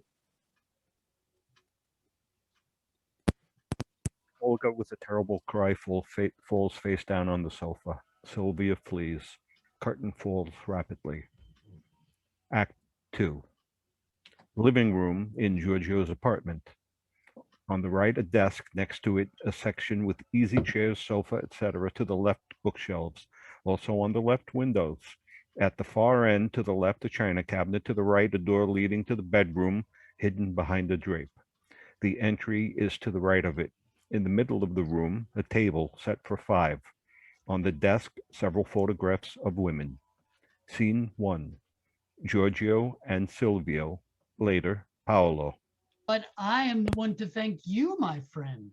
Olga, with a terrible cry, falls face down on the sofa. Silvia flees. Curtain falls rapidly. Act 2. Living room in Giorgio's apartment. On the right, a desk. Next to it, a section with easy chairs, sofa, etc. To the left, bookshelves. Also on the left, windows. At the far end, to the left, a china cabinet. To the right, a door leading to the bedroom, hidden behind a drape. The entry is to the right of it. In the middle of the room, a table set for 5. On the desk, several photographs of women. Scene 1. Giorgio and Silvio. Later, Paolo. But I am the one to thank you, my friend.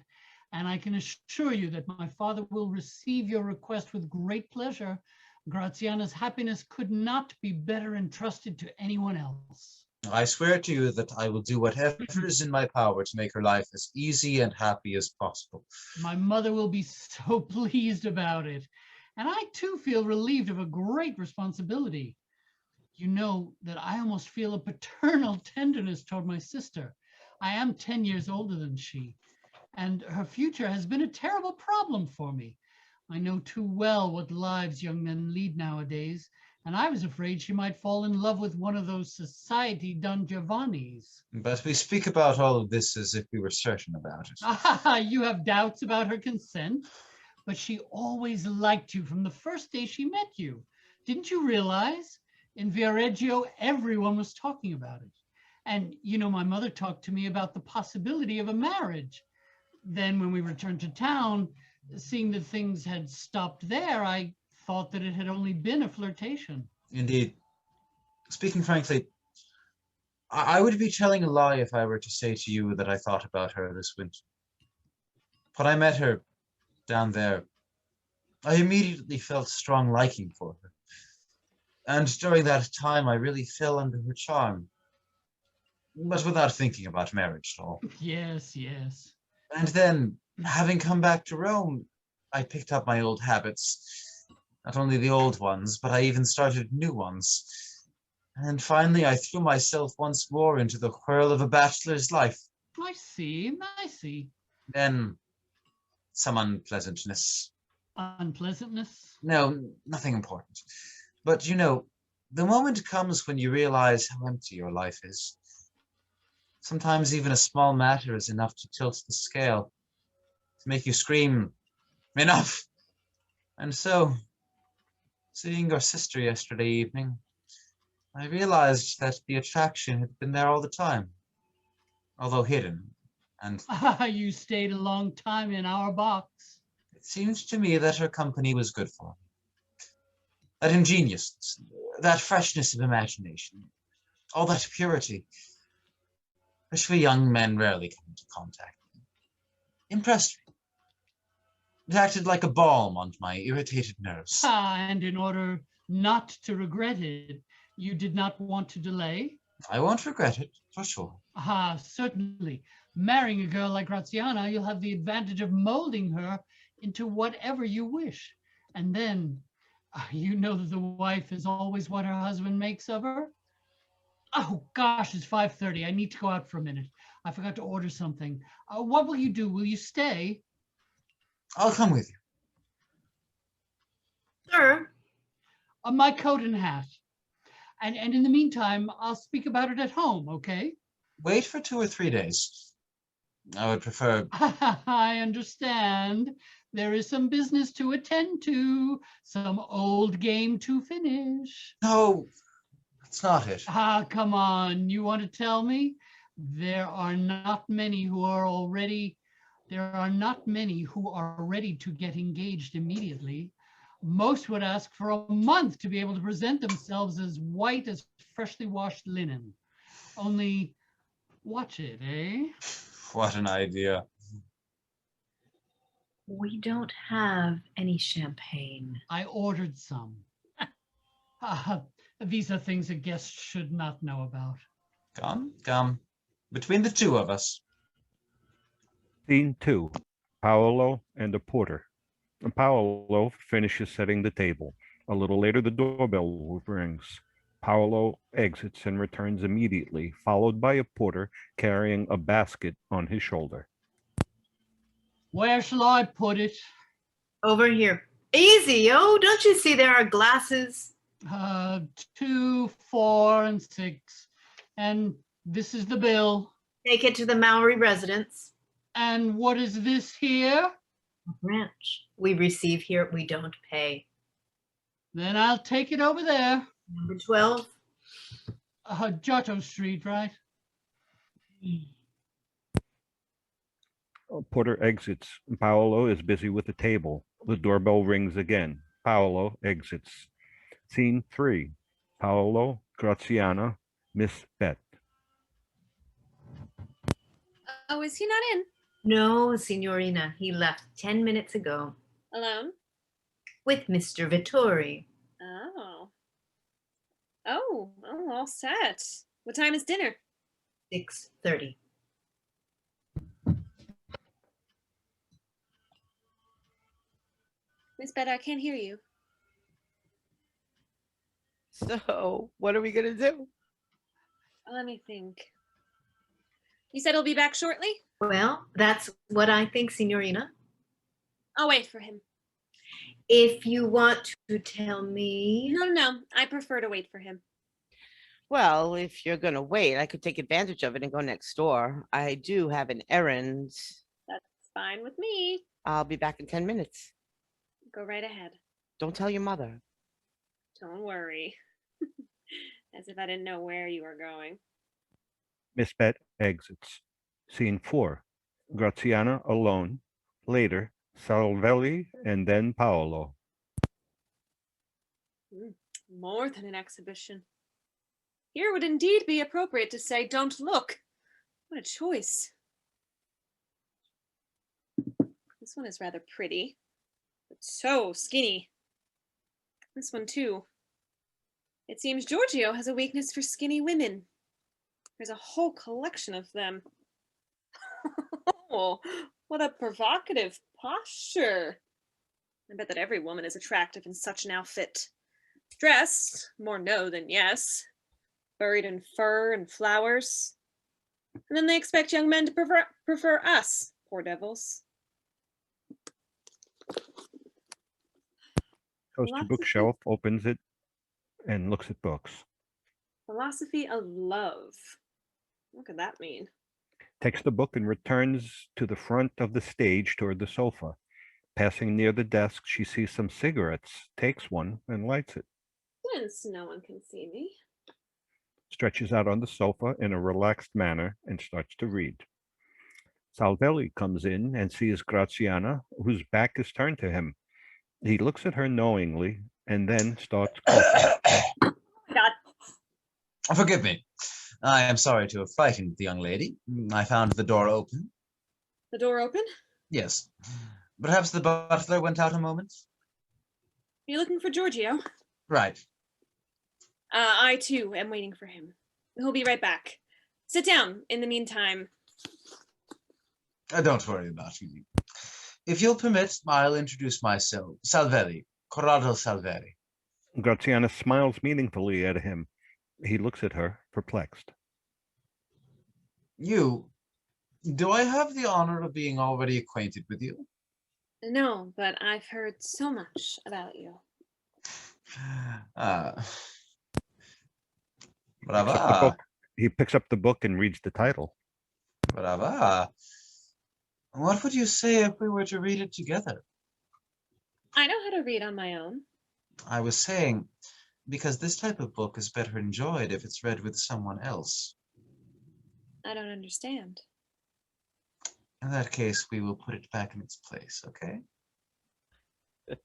And I can assure you that my father will receive your request with great pleasure. Graziana's happiness could not be better entrusted to anyone else. I swear to you that I will do whatever is in my power to make her life as easy and happy as possible. My mother will be so pleased about it. And I too feel relieved of a great responsibility. You know that I almost feel a paternal tenderness toward my sister. I am 10 years older than she, and her future has been a terrible problem for me. I know too well what lives young men lead nowadays, and I was afraid she might fall in love with one of those society Don Giovannis. But we speak about all of this as if we were certain about it. Ah, you have doubts about her consent? But she always liked you from the first day she met you. Didn't you realize? In Viareggio, everyone was talking about it. And, you know, my mother talked to me about the possibility of a marriage. Then when we returned to town, seeing that things had stopped there, I thought that it had only been a flirtation. Indeed. Speaking frankly, I would be telling a lie if I were to say to you that I thought about her this winter. When I met her down there, I immediately felt strong liking for her. And during that time, I really fell under her charm, but without thinking about marriage at all. Yes, yes. And then, having come back to Rome, I picked up my old habits. Not only the old ones, but I even started new ones. And finally, I threw myself once more into the whirl of a bachelor's life. I see, I see. Then, some unpleasantness. Unpleasantness? No, nothing important. But you know, the moment comes when you realize how empty your life is. Sometimes even a small matter is enough to tilt the scale, to make you scream, enough! And so, seeing your sister yesterday evening, I realized that the attraction had been there all the time, although hidden, and You stayed a long time in our box. it seemed to me that her company was good for me. That ingenuousness, that freshness of imagination, all that purity, which we young men rarely come into contact with, impressed me. It acted like a balm on my irritated nerves. And in order not to regret it, you did not want to delay? I won't regret it, for sure. Certainly. Marrying a girl like Graziana, you'll have the advantage of molding her into whatever you wish. And then, you know that the wife is always what her husband makes of her. Oh gosh, it's 5:30. I need to go out for a minute. I forgot to order something. What will you do? Will you stay? I'll come with you. Sir, My coat and hat. And in the meantime, I'll speak about it at home, okay? Wait for 2 or 3 days. I would prefer. I understand. There is some business to attend to, some old game to finish. No, that's not it. Come on. You want to tell me? There are not many who are ready to get engaged immediately. Most would ask for a month to be able to present themselves as white as freshly washed linen. Only watch it, eh? What an idea. we don't have any champagne. I ordered some. These are things a guest should not know about. Come. Between the two of us. Scene 2. Paolo and a porter. And Paolo finishes setting the table. A little later, the doorbell rings. Paolo exits and returns immediately, followed by a porter carrying a basket on his shoulder. Where shall I put it? Over here. Easy, oh, don't you see there are glasses? 2, 4, and 6. And this is the bill. Take it to the Mauri residence. And what is this here? A branch. We receive here, we don't pay. Then I'll take it over there. Number 12. Giorgio Street, right? Porter exits. Paolo is busy with the table. The doorbell rings again. Paolo exits. Scene 3. Paolo, Graziana, Miss Bett. Oh, is he not in? No, Signorina, he left 10 minutes ago. Alone? With Mr. Vettori. Oh. Oh, all set. What time is dinner? 6:30. Miss Bett, I can't hear you. So, what are we going to do? Let me think. You said he'll be back shortly? Well, that's what I think, Signorina. I'll wait for him. If you want to tell me. No. I prefer to wait for him. Well, if you're going to wait, I could take advantage of it and go next door. I do have an errand. That's fine with me. I'll be back in 10 minutes. Go right ahead. Don't tell your mother. Don't worry. As if I didn't know where you were going. Miss Bett exits. Scene 4. Graziana alone. Later, Salvelli and then Paolo. More than an exhibition. Here would indeed be appropriate to say, don't look. What a choice. This one is rather pretty, but so skinny. This one too. It seems Giorgio has a weakness for skinny women. There's a whole collection of them. Oh, what a provocative posture. I bet that every woman is attractive in such an outfit. Dressed, more no than yes. Buried in fur and flowers. And then they expect young men to prefer us, poor devils. Goes to bookshelf, opens it, and looks at books. Philosophy of love. What could that mean? Takes the book and returns to the front of the stage toward the sofa. Passing near the desk, she sees some cigarettes, takes one, and lights it. Since no one can see me. Stretches out on the sofa in a relaxed manner and starts to read. Salvelli comes in and sees Graziana, whose back is turned to him. He looks at her knowingly and then starts coughing. God. Forgive me. I am sorry to have frightened the young lady. I found the door open. The door open? Yes. Perhaps the butler went out a moment? Are you looking for Giorgio? Right. I too am waiting for him. He'll be right back. Sit down in the meantime. Don't worry about me. If you'll permit, I'll introduce myself. Salvelli. Corrado Salvelli. Graziana smiles meaningfully at him. He looks at her, perplexed. Do I have the honor of being already acquainted with you? No, but I've heard so much about you. Brava. He picks up the book and reads the title. Brava. What would you say if we were to read it together? I know how to read on my own. I was saying, because this type of book is better enjoyed if it's read with someone else. I don't understand. In that case, we will put it back in its place, okay?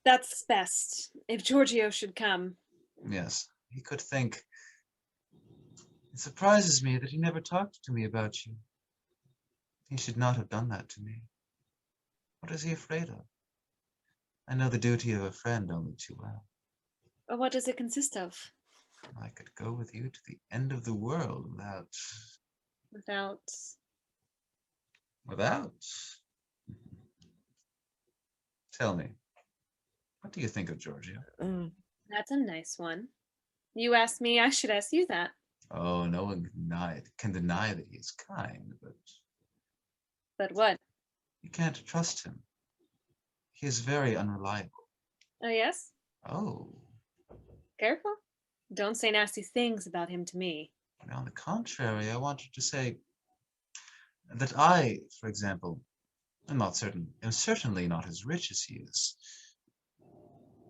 That's best. If Giorgio should come. Yes, he could think. It surprises me that he never talked to me about you. He should not have done that to me. What is he afraid of? I know the duty of a friend only too well. But what does it consist of? I could go with you to the end of the world without... Without? Tell me, what do you think of Giorgio? That's a nice one. You asked me, I should ask you that. Oh, no one can deny that he is kind, but... But what? You can't trust him. He is very unreliable. Oh, yes? Oh. Careful. Don't say nasty things about him to me. On the contrary, I wanted to say that I, for example, am certainly not as rich as he is.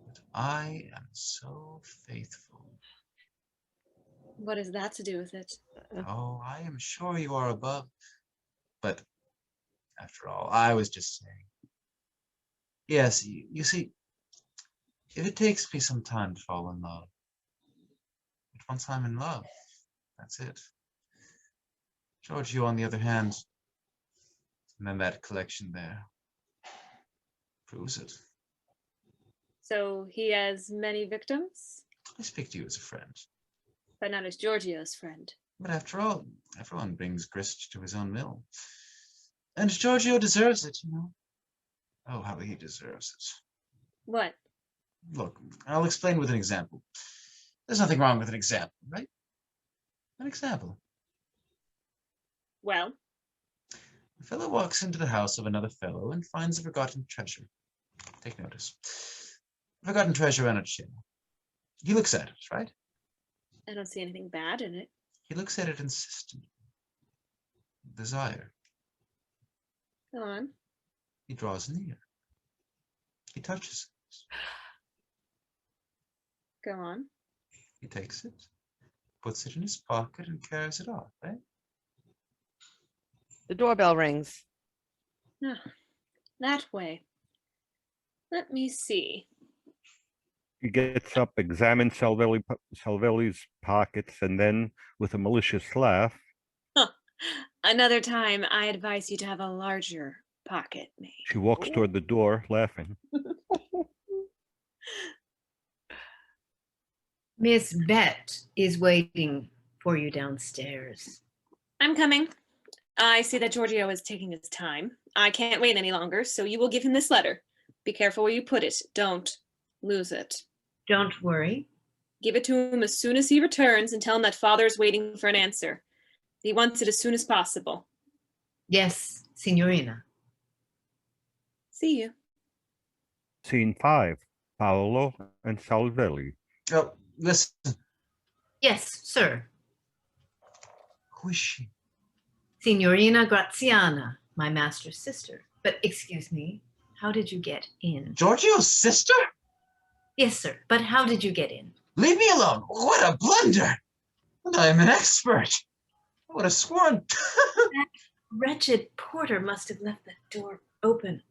But I am so faithful. What has that to do with it? Oh, I am sure you are above. But after all, I was just saying. Yes, you see, if it takes me some time to fall in love, but once I'm in love, that's it. Giorgio, on the other hand, and then that collection there proves it. So he has many victims? I speak to you as a friend. But not as Giorgio's friend. But after all, everyone brings grist to his own mill. And Giorgio deserves it, you know. Oh, how he deserves it. What? Look, I'll explain with an example. There's nothing wrong with an example, right? An example. Well, A fellow walks into the house of another fellow and finds a forgotten treasure. Take notice. A forgotten treasure on a chair. He looks at it, right? I don't see anything bad in it. He looks at it insistently. Desire. Go on. He draws near. He touches it. Go on. He takes it, puts it in his pocket, and carries it off, right? The doorbell rings. Ah, that way. Let me see. He gets up, examines Salvelli's pockets, and then, with a malicious laugh, Another time, I advise you to have a larger pocket made. she walks toward the door, laughing. Miss Bett is waiting for you downstairs. I'm coming. I see that Giorgio is taking his time. I can't wait any longer, so you will give him this letter. Be careful where you put it. Don't lose it. Don't worry. Give it to him as soon as he returns and tell him that father is waiting for an answer. He wants it as soon as possible. Yes, Signorina. See you. Scene 5. Paolo and Salvelli. Oh, listen. Yes, sir. Who is she? Signorina Graziana, my master's sister. But excuse me, how did you get in? Giorgio's sister? Yes, sir, but how did you get in? Leave me alone. What a blunder. And I am an expert. I would have sworn. That wretched porter must have left the door open.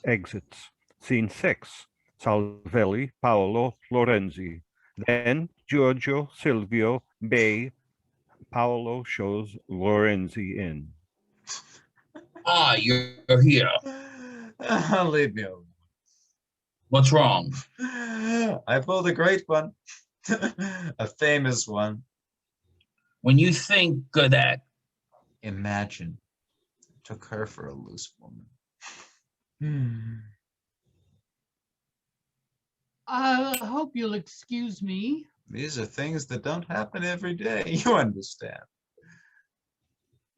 Exits. Scene 6. Salvelli, Paolo, Lorenzi. Then Giorgio, Silvio, Bay. Paolo shows Lorenzi in. Ah, you're here. Leave me alone. What's wrong? I pulled a great one. A famous one. When you think of that, Imagine. Took her for a loose woman. I hope you'll excuse me. These are things that don't happen every day. You understand.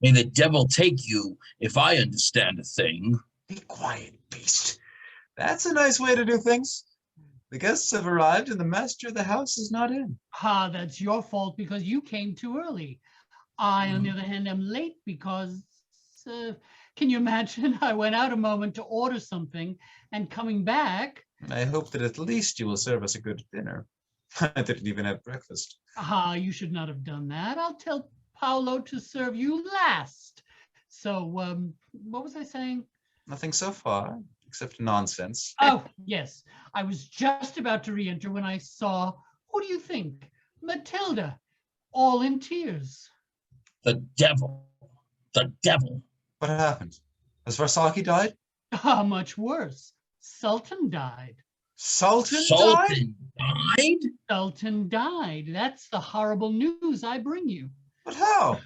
may the devil take you if I understand a thing. Be quiet, beast. That's a nice way to do things. The guests have arrived and the master of the house is not in. Ah, that's your fault because you came too early. I, on the other hand, am late because, can you imagine? I went out a moment to order something and coming back. I hope that at least you will serve us a good dinner. I didn't even have breakfast. Ah, you should not have done that. I'll tell Paolo to serve you last. So, what was I saying? Nothing so far, except nonsense. Oh, yes. I was just about to re-enter when I saw, who do you think? Matilda, all in tears. The devil. The devil. What happened? Has Varsaki died? Ah, much worse. Sultan died. Sultan died? Sultan died? Sultan died. That's the horrible news I bring you. But how?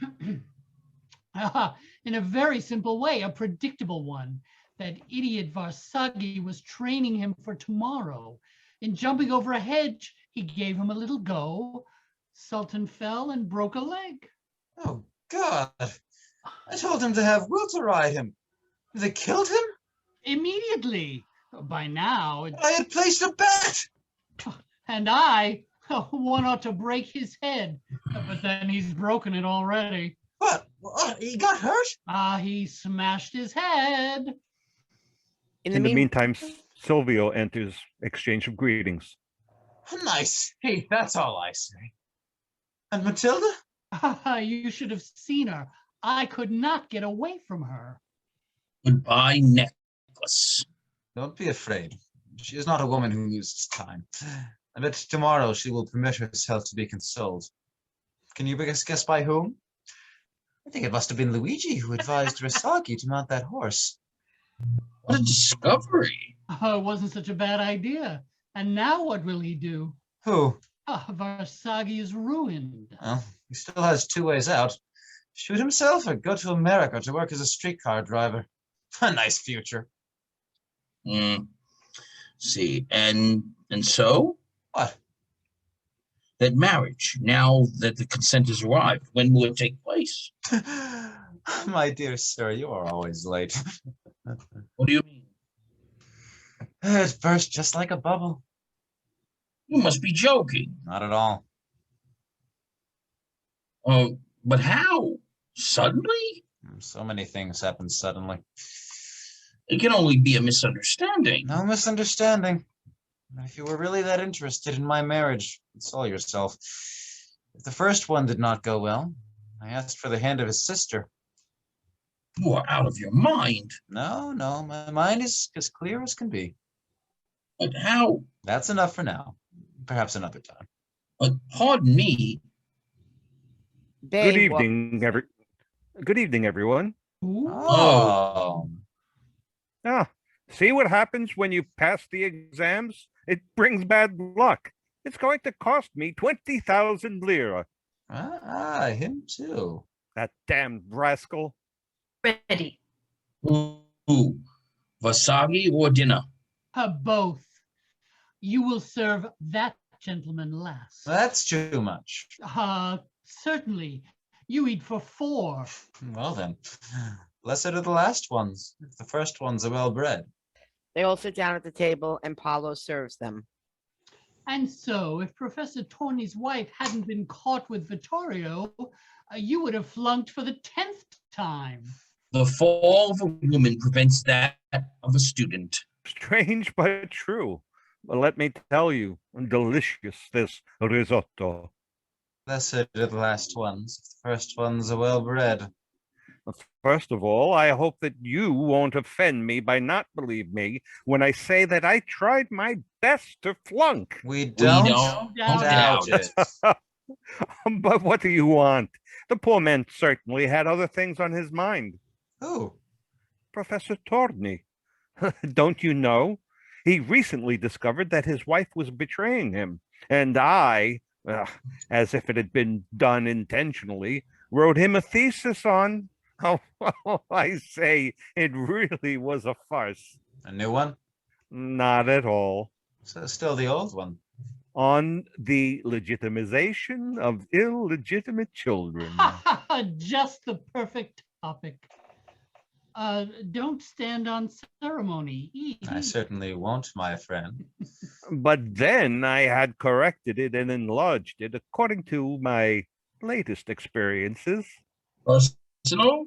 In a very simple way, a predictable one. That idiot Varsagi was training him for tomorrow. In jumping over a hedge, he gave him a little go. Sultan fell and broke a leg. Oh, God. I told him to have Will to ride him. They killed him? Immediately. By now, I had placed a bet. and I one ought to break his head, but then he's broken it already. What? He got hurt? Ah, he smashed his head. In In the mean- meantime, Silvio enters, exchange of greetings. Nice. Hey, that's all I say. And Matilda? You should have seen her. I could not get away from her. Goodbye, necklace. Don't be afraid. She is not a woman who loses time. I bet tomorrow she will permit herself to be consoled. Can you guess by whom? I think it must have been Luigi who advised Varsaki to mount that horse. What a discovery. It wasn't such a bad idea. And now what will he do? Who? Varsagi is ruined. Well, he still has two ways out. Shoot himself or go to America to work as a streetcar driver. A nice future. See, and so What? that marriage, now that the consent has arrived, when will it take place? My dear sir, you are always late. What do you mean? It burst just like a bubble. You must be joking. Not at all. But how? Suddenly? So many things happen suddenly. It can only be a misunderstanding. No misunderstanding. If you were really that interested in my marriage, console yourself. If the first one did not go well, I asked for the hand of his sister. You are out of your mind. No, my mind is as clear as can be. But how? That's enough for now. Perhaps another time. Pardon me. Good evening, everyone. Oh. Ah, see what happens when you pass the exams? It brings bad luck. It's going to cost me 20,000 lira. Him too. That damned rascal. Ready. Who? Vasagi or dinner? Both. You will serve that gentleman last. That's too much. Certainly. You eat for 4. Well then, blessed are the last ones, if the first ones are well bred. They all sit down at the table and Paolo serves them. And so, if Professor Torni's wife hadn't been caught with Vittorio, you would have flunked for the 10th time. The fall of a woman prevents that of a student. Strange but true. But let me tell you, delicious this risotto. Blessed are the last ones, if the first ones are well bred. First of all, I hope that you won't offend me by not believing me when I say that I tried my best to flunk. We don't doubt doubt it. But what do you want? The poor man certainly had other things on his mind. Who? Professor Torni. Don't you know? He recently discovered that his wife was betraying him, and I, as if it had been done intentionally, wrote him a thesis on. Oh, I say, it really was a farce. A new one? Not at all. So still the old one. On the legitimization of illegitimate children. Just the perfect topic. Don't stand on ceremony. I certainly won't, my friend. But then I had corrected it and enlarged it according to my latest experiences. Personal?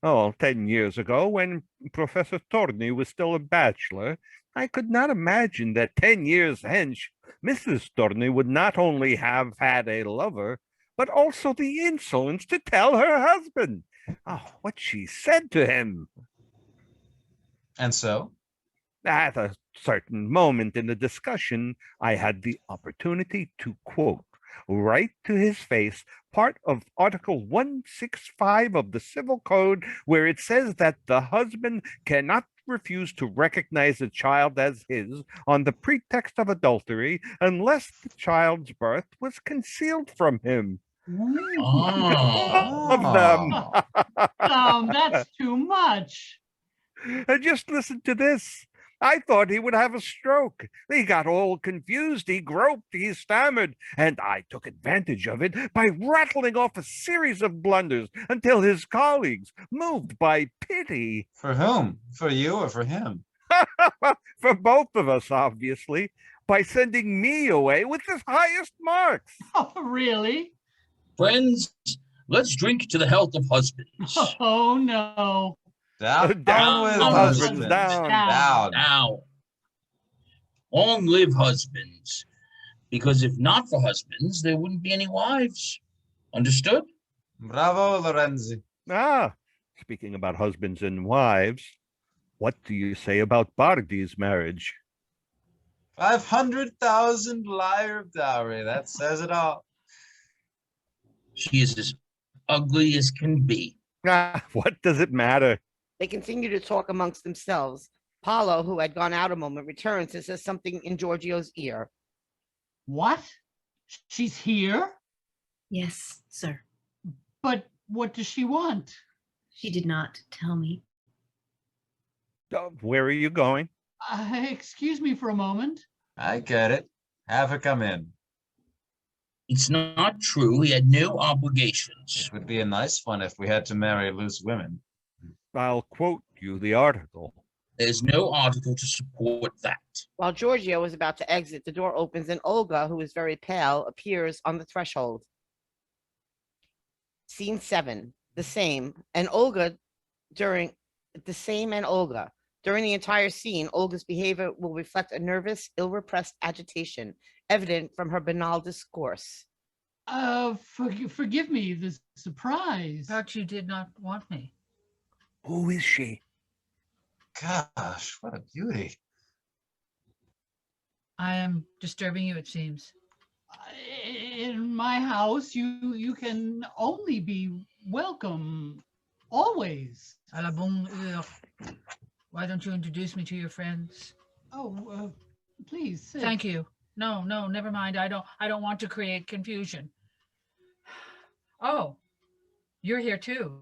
Oh, 10 years ago, when Professor Torni was still a bachelor, I could not imagine that 10 years hence, Mrs. Torni would not only have had a lover, but also the insolence to tell her husband. Oh, what she said to him. And so? At a certain moment in the discussion, I had the opportunity to quote, right to his face, part of Article 165 of the Civil Code, where it says that the husband cannot refuse to recognize a child as his on the pretext of adultery unless the child's birth was concealed from him. Oh. Of them. That's too much. Just listen to this. I thought he would have a stroke. He got all confused. He groped, he stammered, and I took advantage of it by rattling off a series of blunders until his colleagues, moved by pity. For whom? For you or for him? For both of us, obviously, by sending me away with the highest marks. Oh, really? Friends, let's drink to the health of husbands. Oh, no. Down, Down with husbands, husbands. down. Now, long live husbands, because if not for husbands, there wouldn't be any wives. Understood? Bravo, Lorenzi. Ah, speaking about husbands and wives, what do you say about Bardi's marriage? 500,000 lyre of dowry. That says it all. She is as ugly as can be. Ah, what does it matter? They continue to talk amongst themselves. Paolo, who had gone out a moment, returns and says something in Giorgio's ear. What? She's here? Yes, sir. But what does she want? She did not tell me. Where are you going? Excuse me for a moment. I get it. Have her come in. It's not true. He had no obligations. It would be a nice one if we had to marry loose women. I'll quote you the article. There's no article to support that. While Giorgio was about to exit, the door opens and Olga, who is very pale, appears on the threshold. Scene 7, the same, and Olga during the entire scene, Olga's behavior will reflect a nervous, ill-repressed agitation, evident from her banal discourse. Forgive me the surprise. But you did not want me. Who is she? Gosh, what a beauty. I am disturbing you, it seems. In my house, you can only be welcome, always. À la bonne heure. Why don't you introduce me to your friends? Oh, please sit. Thank you. No, never mind. I don't want to create confusion. Oh, you're here too.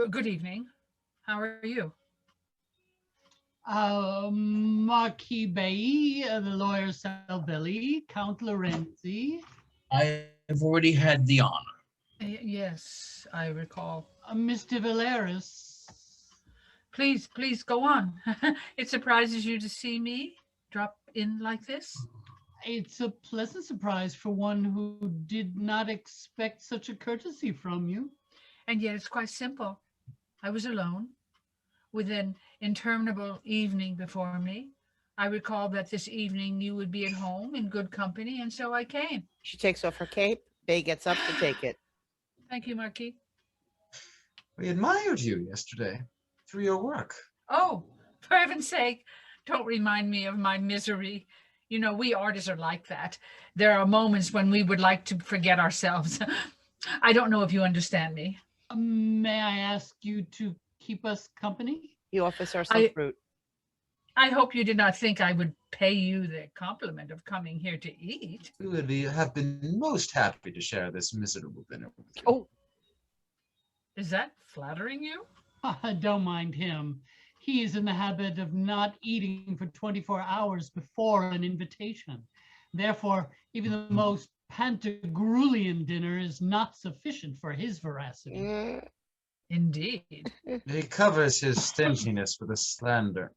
Good evening. How are you? Marquis Bay, the lawyer Salvelli, Count Lorenzi. I have already had the honor. Yes, I recall. Mr. Velaris. Please go on. It surprises you to see me drop in like this? It's a pleasant surprise for one who did not expect such a courtesy from you. And yet it's quite simple. I was alone, with an interminable evening before me. I recall that this evening you would be at home in good company, and so I came. She takes off her cape. Bay gets up to take it. Thank you, Marquis. We admired you yesterday through your work. Oh, for heaven's sake, don't remind me of my misery. You know, we artists are like that. There are moments when we would like to forget ourselves. I don't know if you understand me. May I ask you to keep us company? He offers her some fruit. I hope you did not think I would pay you the compliment of coming here to eat. We would have been most happy to share this miserable dinner with you. Oh, Is that flattering you? Don't mind him. He is in the habit of not eating for 24 hours before an invitation. Therefore, even the most Pantagruelian dinner is not sufficient for his veracity. Indeed. He covers his stinginess with a slander.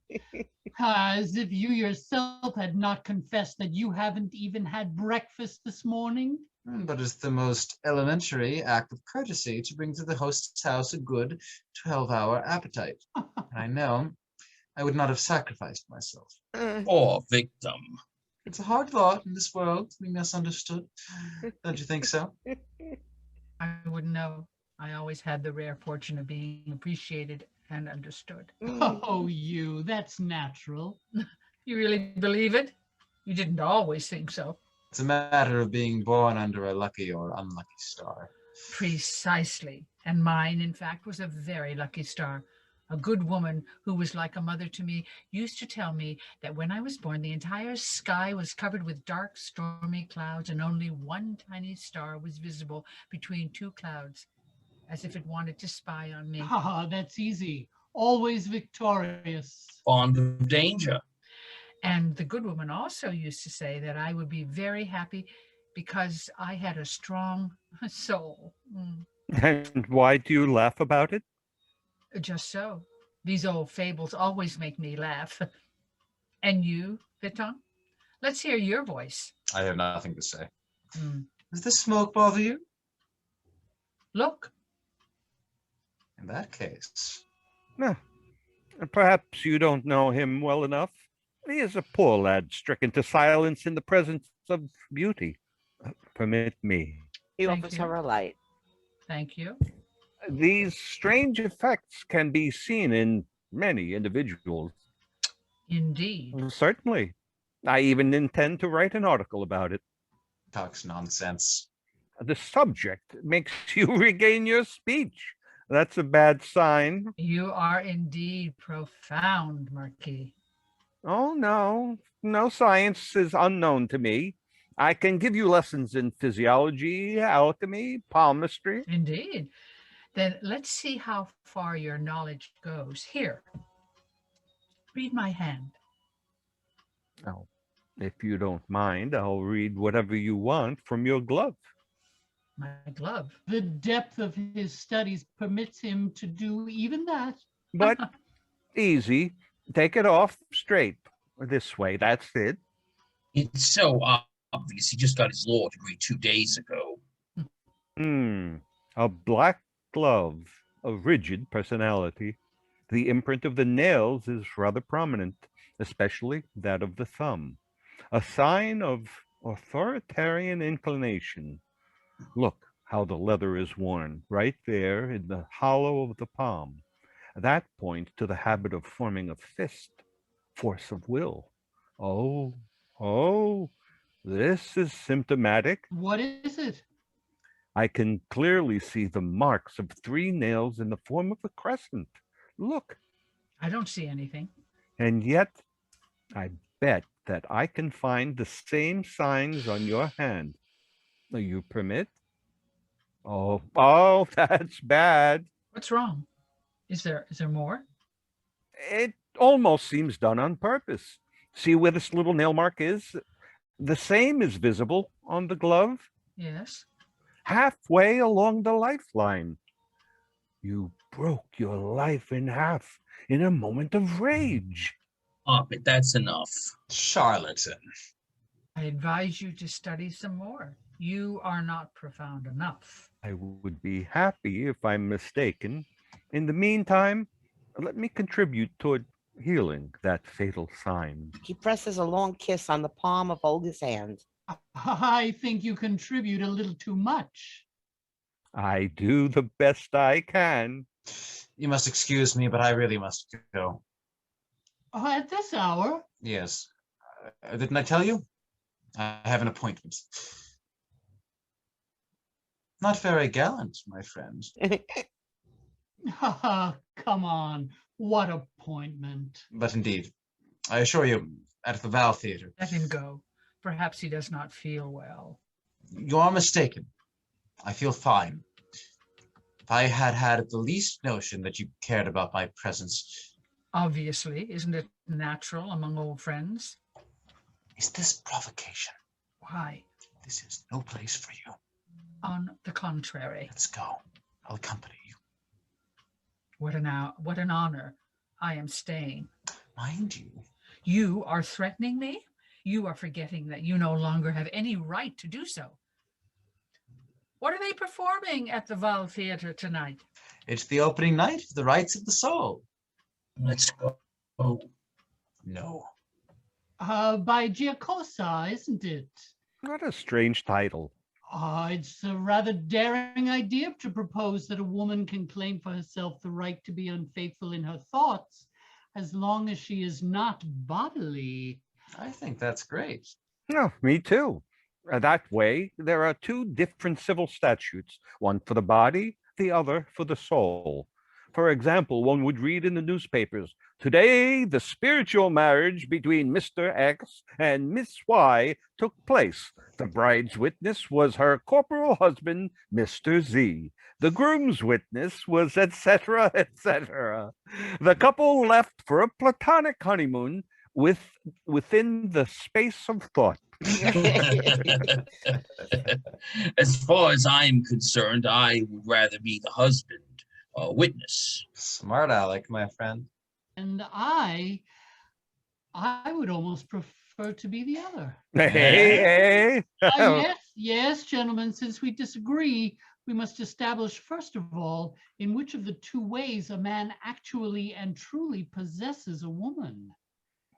As if you yourself had not confessed that you haven't even had breakfast this morning. But it's the most elementary act of courtesy to bring to the host's house a good 12-hour appetite. I know I would not have sacrificed myself. Poor victim. It's a hard lot in this world to be misunderstood. Don't you think so? I wouldn't know. I always had the rare fortune of being appreciated and understood. Oh, that's natural. You really believe it? You didn't always think so. It's a matter of being born under a lucky or unlucky star. Precisely. And mine, in fact, was a very lucky star. A good woman who was like a mother to me used to tell me that when I was born, the entire sky was covered with dark, stormy clouds, and only one tiny star was visible between two clouds, as if it wanted to spy on me. That's easy. Always victorious. Fond of danger. And the good woman also used to say that I would be very happy because I had a strong soul. And why do you laugh about it? Just so. These old fables always make me laugh. And you, Viton? Let's hear your voice. I have nothing to say. Mm. Does the smoke bother you? Look. In that case. Perhaps you don't know him well enough. He is a poor lad stricken to silence in the presence of beauty. Permit me. He Thank offers you. her a light. Thank you. These strange effects can be seen in many individuals. Indeed. Certainly. I even intend to write an article about it. Talks nonsense. The subject makes you regain your speech. That's a bad sign. You are indeed profound, Marquis. Oh, no. No science is unknown to me. I can give you lessons in physiology, alchemy, palmistry. Indeed. Then let's see how far your knowledge goes. Here, read my hand. Oh, if you don't mind, I'll read whatever you want from your glove. My glove. The depth of his studies permits him to do even that. But easy. Take it off straight. This way. That's it. It's so obvious. He just got his law degree 2 days ago. A black glove, a rigid personality. The imprint of the nails is rather prominent, especially that of the thumb. A sign of authoritarian inclination. Look how the leather is worn, right there in the hollow of the palm. That points to the habit of forming a fist, force of will. Oh, this is symptomatic. What is it? I can clearly see the marks of 3 nails in the form of a crescent. Look, I don't see anything. and yet I bet that I can find the same signs on your hand. You permit? Oh, that's bad. What's wrong? Is there more? It almost seems done on purpose. See where this little nail mark is? The same is visible on the glove, Yes. halfway along the lifeline. You broke your life in half in a moment of rage. But that's enough. Charlatan. I advise you to study some more. You are not profound enough. I would be happy if I'm mistaken. In the meantime, let me contribute toward healing that fatal sign. He presses a long kiss on the palm of Olga's hand. I think you contribute a little too much. I do the best I can. You must excuse me, but I really must go. At this hour? Yes. Didn't I tell you? I have an appointment. Not very gallant, my friend. Come on. What appointment. But indeed, I assure you, at the Val Theater. Let him go. Perhaps he does not feel well. You are mistaken. I feel fine. If I had had the least notion that you cared about my presence. Obviously, isn't it natural among old friends? Is this provocation? Why? This is no place for you. On the contrary. Let's go. I'll accompany you. What an honor. I am staying. Mind you. You are threatening me? You are forgetting that you no longer have any right to do so. What are they performing at the Val Theater tonight? It's the opening night of The Rights of the Soul. Let's go. Oh, no. By Giacosa, isn't it? What a strange title. It's a rather daring idea to propose that a woman can claim for herself the right to be unfaithful in her thoughts, as long as she is not bodily. I think that's great. No, me too. That way, there are 2 different civil statutes, one for the body, the other for the soul. For example, one would read in the newspapers, today the spiritual marriage between Mr. X and Miss Y took place. The bride's witness was her corporal husband, Mr. Z. The groom's witness was etc., etc. The couple left for a platonic honeymoon within the space of thought. As far as I'm concerned, I would rather be the husband, witness. Smart aleck, my friend. And I would almost prefer to be the other. Hey. Yes, gentlemen, since we disagree, we must establish, first of all, in which of the 2 ways a man actually and truly possesses a woman.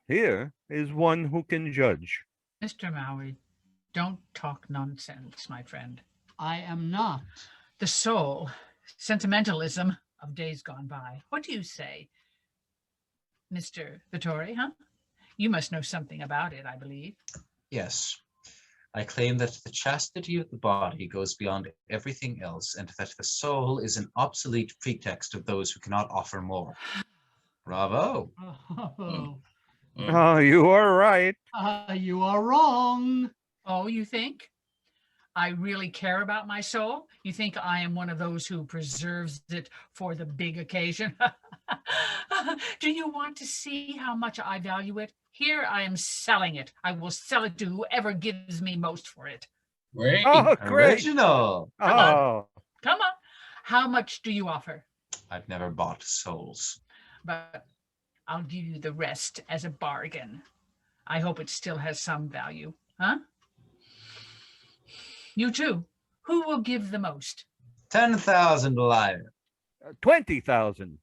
Here is one who can judge. Mr. Mauri, don't talk nonsense, my friend. I am not. The soul, sentimentalism of days gone by. What do you say? Mr. Vettori, huh? You must know something about it, I believe. Yes. I claim that the chastity of the body goes beyond everything else, and that the soul is an obsolete pretext of those who cannot offer more. Bravo. Oh, Oh, you are right. you are wrong. Oh, you think? I really care about my soul? You think I am one of those who preserves it for the big occasion? Do you want to see how much I value it? Here I am selling it. I will sell it to whoever gives me most for it. Great. Oh, great. Original. Oh, Come on. How much do you offer? I've never bought souls. But I'll give you the rest as a bargain. I hope it still has some value, huh? You too. Who will give the most? 10,000 liar. 20,000.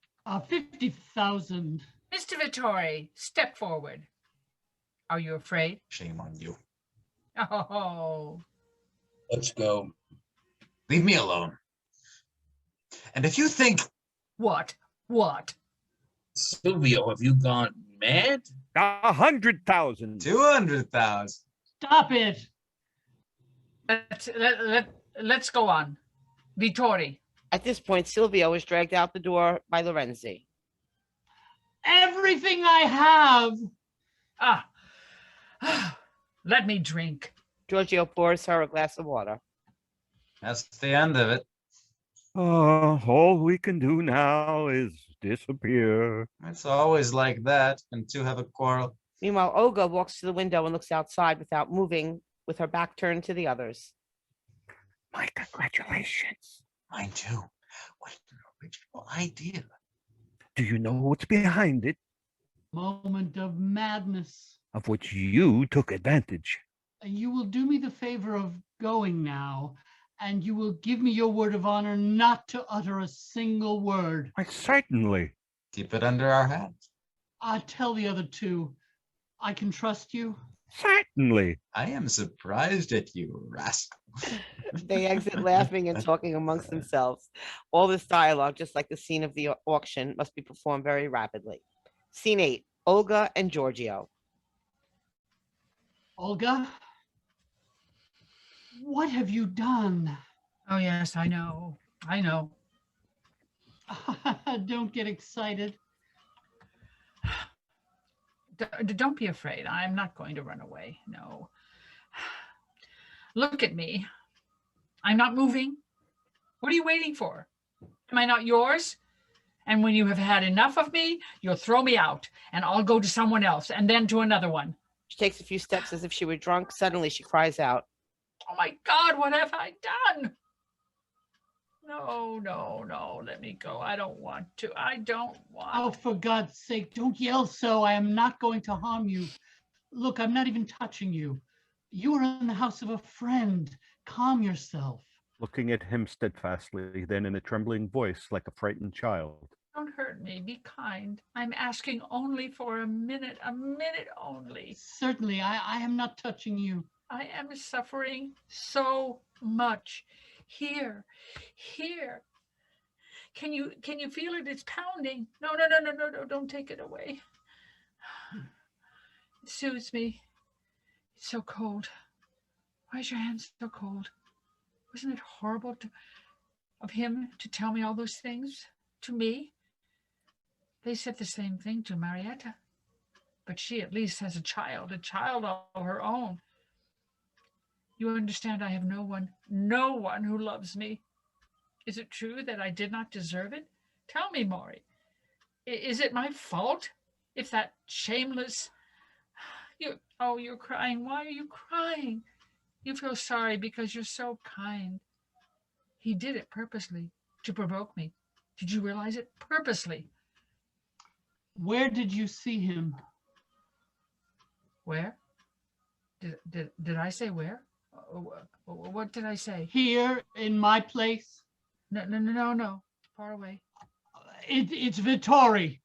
50,000. Mr. Vettori, step forward. Are you afraid? Shame on you. Oh, Let's go. Leave me alone. And if you think what? What? Silvio, have you gone mad? 100,000. 200,000. Stop it. Let's go on. Vettori. At this point, Silvio is dragged out the door by Lorenzi. Everything I have. Let me drink. Giorgio pours her a glass of water. That's the end of it. All we can do now is disappear. It's always like that when two have a quarrel. Meanwhile, Olga walks to the window and looks outside without moving, with her back turned to the others. My congratulations. Mine too. What an original idea. Do you know what's behind it? Moment of madness. Of which you took advantage. You will do me the favor of going now, and you will give me your word of honor not to utter a single word. Why, certainly. Keep it under our hat. I'll tell the other two. I can trust you. Certainly. I am surprised at you, rascal. They exit laughing and talking amongst themselves. All this dialogue, just like the scene of the auction, must be performed very rapidly. Scene 8, Olga and Giorgio. Olga, what have you done? Oh, yes, I know. I know. Don't get excited. Don't be afraid. I'm not going to run away. No. Look at me. I'm not moving. What are you waiting for? Am I not yours? And when you have had enough of me, you'll throw me out, and I'll go to someone else, and then to another one. She takes a few steps as if she were drunk. Suddenly, she cries out, Oh my God, what have I done? No, no, no, let me go. I don't want to. I don't want. Oh, for God's sake, don't yell so. I am not going to harm you. Look, I'm not even touching you. You are in the house of a friend. Calm yourself. Looking at him steadfastly, then in a trembling voice like a frightened child. Don't hurt me. Be kind. I'm asking only for a minute only. Certainly, I am not touching you. I am suffering so much. Here. Can you feel it? It's pounding. No, don't take it away. It soothes me. It's so cold. Why is your hand so cold? Wasn't it horrible of him to tell me all those things to me? They said the same thing to Marietta, but she at least has a child of her own. You understand, I have no one who loves me. Is it true that I did not deserve it? Tell me, Mauri. Is it my fault if that shameless... You're crying. Why are you crying? You feel sorry because you're so kind. He did it purposely to provoke me. Did you realize it? Purposely. Where did you see him? Where? Did I say where? What did I say? Here, in my place? No. Far away. It's Vettori.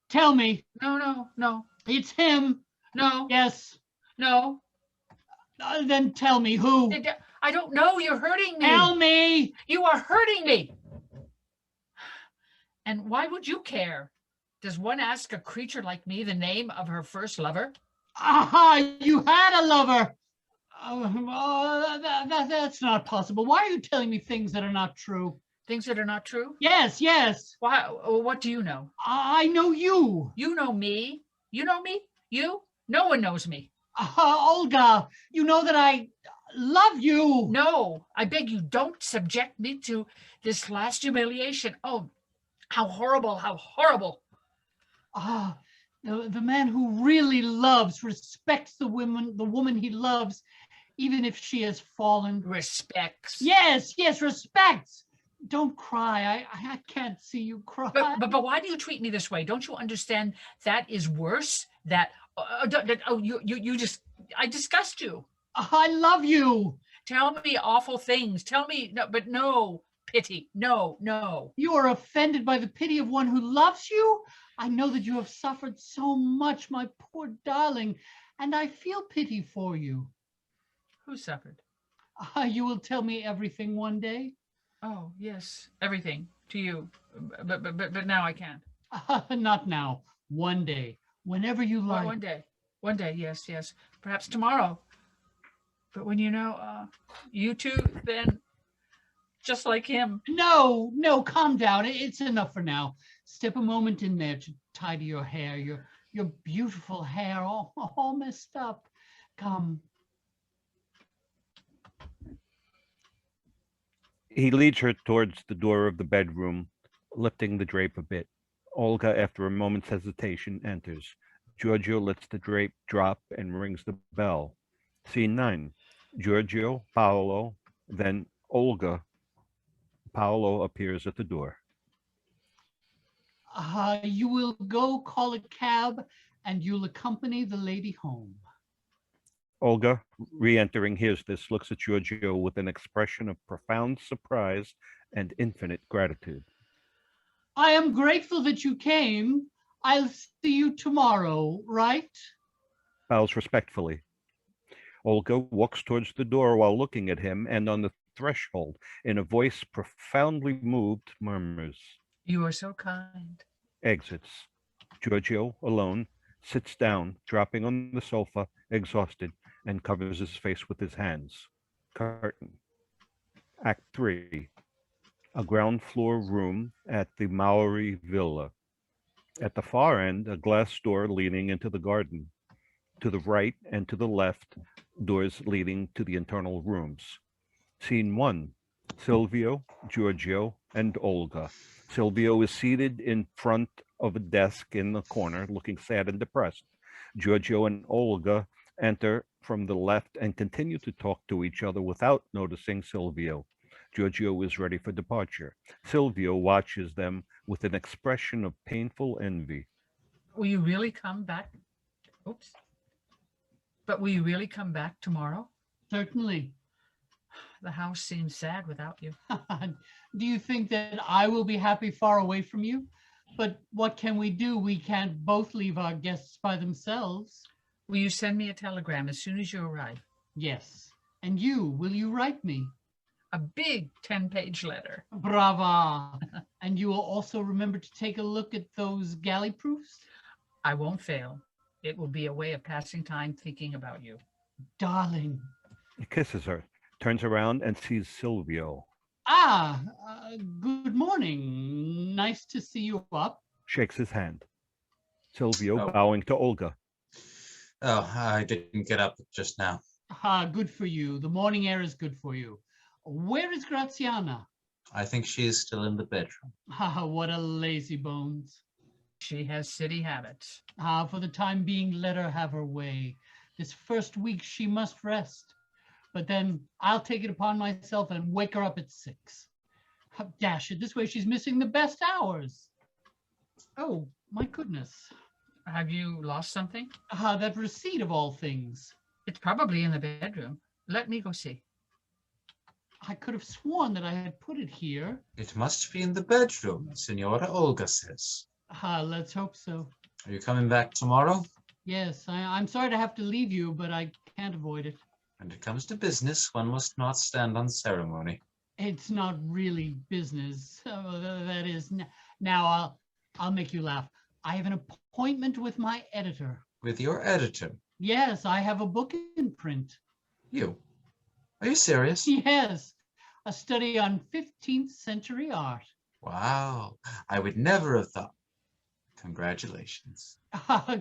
Tell me. No. It's him. No. Yes. No. Then tell me who. I don't know. You're hurting me. Tell me. You are hurting me. And why would you care? Does one ask a creature like me the name of her first lover? Aha, you had a lover. That's not possible. Why are you telling me things that are not true? Things that are not true? Yes. Why? What do you know? I know you. You know me. You know me? You? No one knows me. Olga, you know that love you. No, I beg you, don't subject me to this last humiliation. Oh, how horrible, how horrible. Ah, the man who really loves respects the woman he loves, even if she has fallen. Respects. Yes, respects. Don't cry. I can't see you cry. But why do you treat me this way? Don't you understand that is worse? I disgust you. I love you. Tell me awful things. Tell me, no pity. No. You are offended by the pity of one who loves you? I know that you have suffered so much, my poor darling, and I feel pity for you. Who suffered? You will tell me everything one day. Oh, yes, everything to you. But now I can't. Not now. One day. Whenever you like. One day, yes. Perhaps tomorrow. But when you two, then just like him. No, calm down. It's enough for now. Step a moment in there to tidy your hair, your beautiful hair, all messed up. Come. He leads her towards the door of the bedroom, lifting the drape a bit. Olga, after a moment's hesitation, enters. Giorgio lets the drape drop and rings the bell. Scene 9. Giorgio, Paolo, then Olga. Paolo appears at the door. You will go call a cab and you'll accompany the lady home. Olga, re-entering, hears this, looks at Giorgio with an expression of profound surprise and infinite gratitude. I am grateful that you came. I'll see you tomorrow, right? Bows respectfully. Olga walks towards the door while looking at him, and on the threshold, in a voice profoundly moved, murmurs, You are so kind. Exits. Giorgio, alone, sits down, dropping on the sofa, exhausted, and covers his face with his hands. Curtain. Act 3. A ground floor room at the Mauri villa. At the far end, a glass door leading into the garden. To the right and to the left, doors leading to the internal rooms. Scene 1. Silvio, Giorgio, and Olga. Silvio is seated in front of a desk in the corner, looking sad and depressed. Giorgio and Olga enter from the left and continue to talk to each other without noticing Silvio. Giorgio is ready for departure. Silvio watches them with an expression of painful envy. Will you really come back? Oops. But will you really come back tomorrow? Certainly. The house seems sad without you. Do you think that I will be happy far away from you? But what can we do? We can't both leave our guests by themselves. Will you send me a telegram as soon as you arrive? Yes. And you, will you write me? A big 10-page letter. Brava. And you will also remember to take a look at those galley proofs? I won't fail. It will be a way of passing time thinking about you. Darling. He kisses her, turns around and sees Silvio. Good morning. Nice to see you up. Shakes his hand. Silvio Oh. bowing to Olga. Oh, I didn't get up just now. Good for you. The morning air is good for you. Where is Graziana? I think she is still in the bedroom. What a lazy bones. She has city habits. For the time being, let her have her way. This first week she must rest. But then I'll take it upon myself and wake her up at 6. Dash it, this way she's missing the best hours. Oh, my goodness. Have you lost something? That receipt of all things. It's probably in the bedroom. Let me go see. I could have sworn that I had put it here. It must be in the bedroom, Signora Olga says. Let's hope so. Are you coming back tomorrow? Yes, I'm sorry to have to leave you, but I can't avoid it. When it comes to business, one must not stand on ceremony. It's not really business. That is, now I'll make you laugh. I have an appointment with my editor. With your editor? Yes, I have a book in print. You? Are you serious? Yes, a study on 15th century art. Wow, I would never have thought. Congratulations.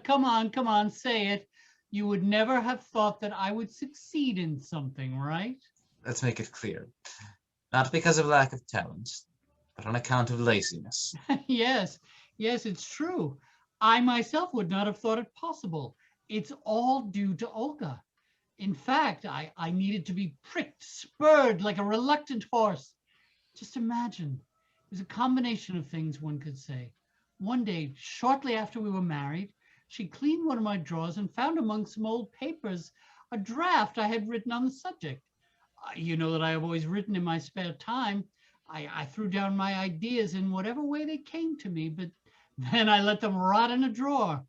Come on, say it. You would never have thought that I would succeed in something, right? Let's make it clear. Not because of lack of talent, but on account of laziness. Yes, yes, it's true. I myself would not have thought it possible. It's all due to Olga. In fact, I needed to be pricked, spurred like a reluctant horse. Just imagine. It was a combination of things, one could say. One day, shortly after we were married, she cleaned one of my drawers and found among some old papers a draft I had written on the subject. You know that I have always written in my spare time. I threw down my ideas in whatever way they came to me, but then I let them rot in a drawer.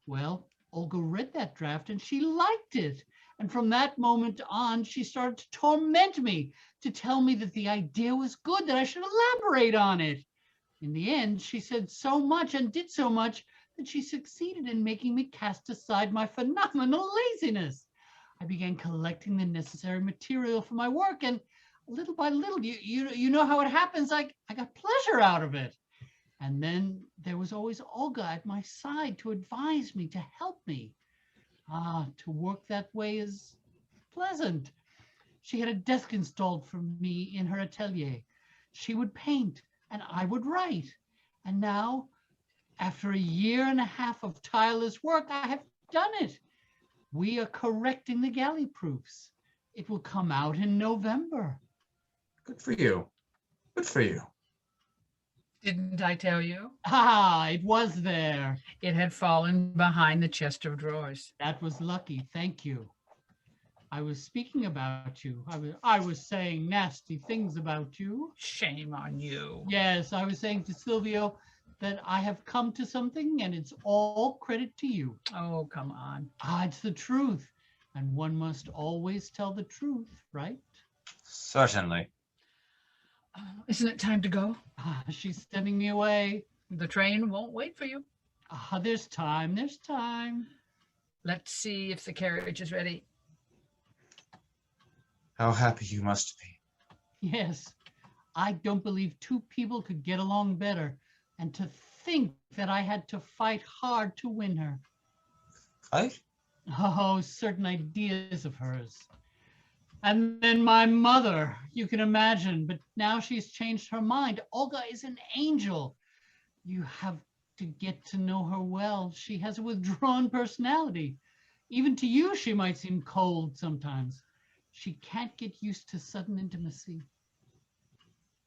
Well, Olga read that draft and she liked it. And from that moment on, she started to torment me, to tell me that the idea was good, that I should elaborate on it. In the end, she said so much and did so much that she succeeded in making me cast aside my phenomenal laziness. I began collecting the necessary material for my work, and little by little, you know how it happens, I got pleasure out of it. And then there was always Olga at my side to advise me, to help me. To work that way is pleasant. She had a desk installed for me in her atelier. She would paint and I would write. And now, after a year and a half of tireless work, I have done it. We are correcting the galley proofs. It will come out in November. Good for you. Good for you. Didn't I tell you? It was there. It had fallen behind the chest of drawers. That was lucky. Thank you. I was speaking about you. I was saying nasty things about you. Shame on you. Yes, I was saying to Silvio that I have come to something and it's all credit to you. Oh, come on. It's the truth. And one must always tell the truth, right? Certainly. Isn't it time to go? She's sending me away. The train won't wait for you. There's time. There's time. Let's see if the carriage is ready. How happy you must be. Yes. I don't believe two people could get along better. And to think that I had to fight hard to win her. Fight? Oh, certain ideas of hers. And then my mother, you can imagine, but now she's changed her mind. Olga is an angel. You have to get to know her well. She has a withdrawn personality. Even to you, she might seem cold sometimes. She can't get used to sudden intimacy.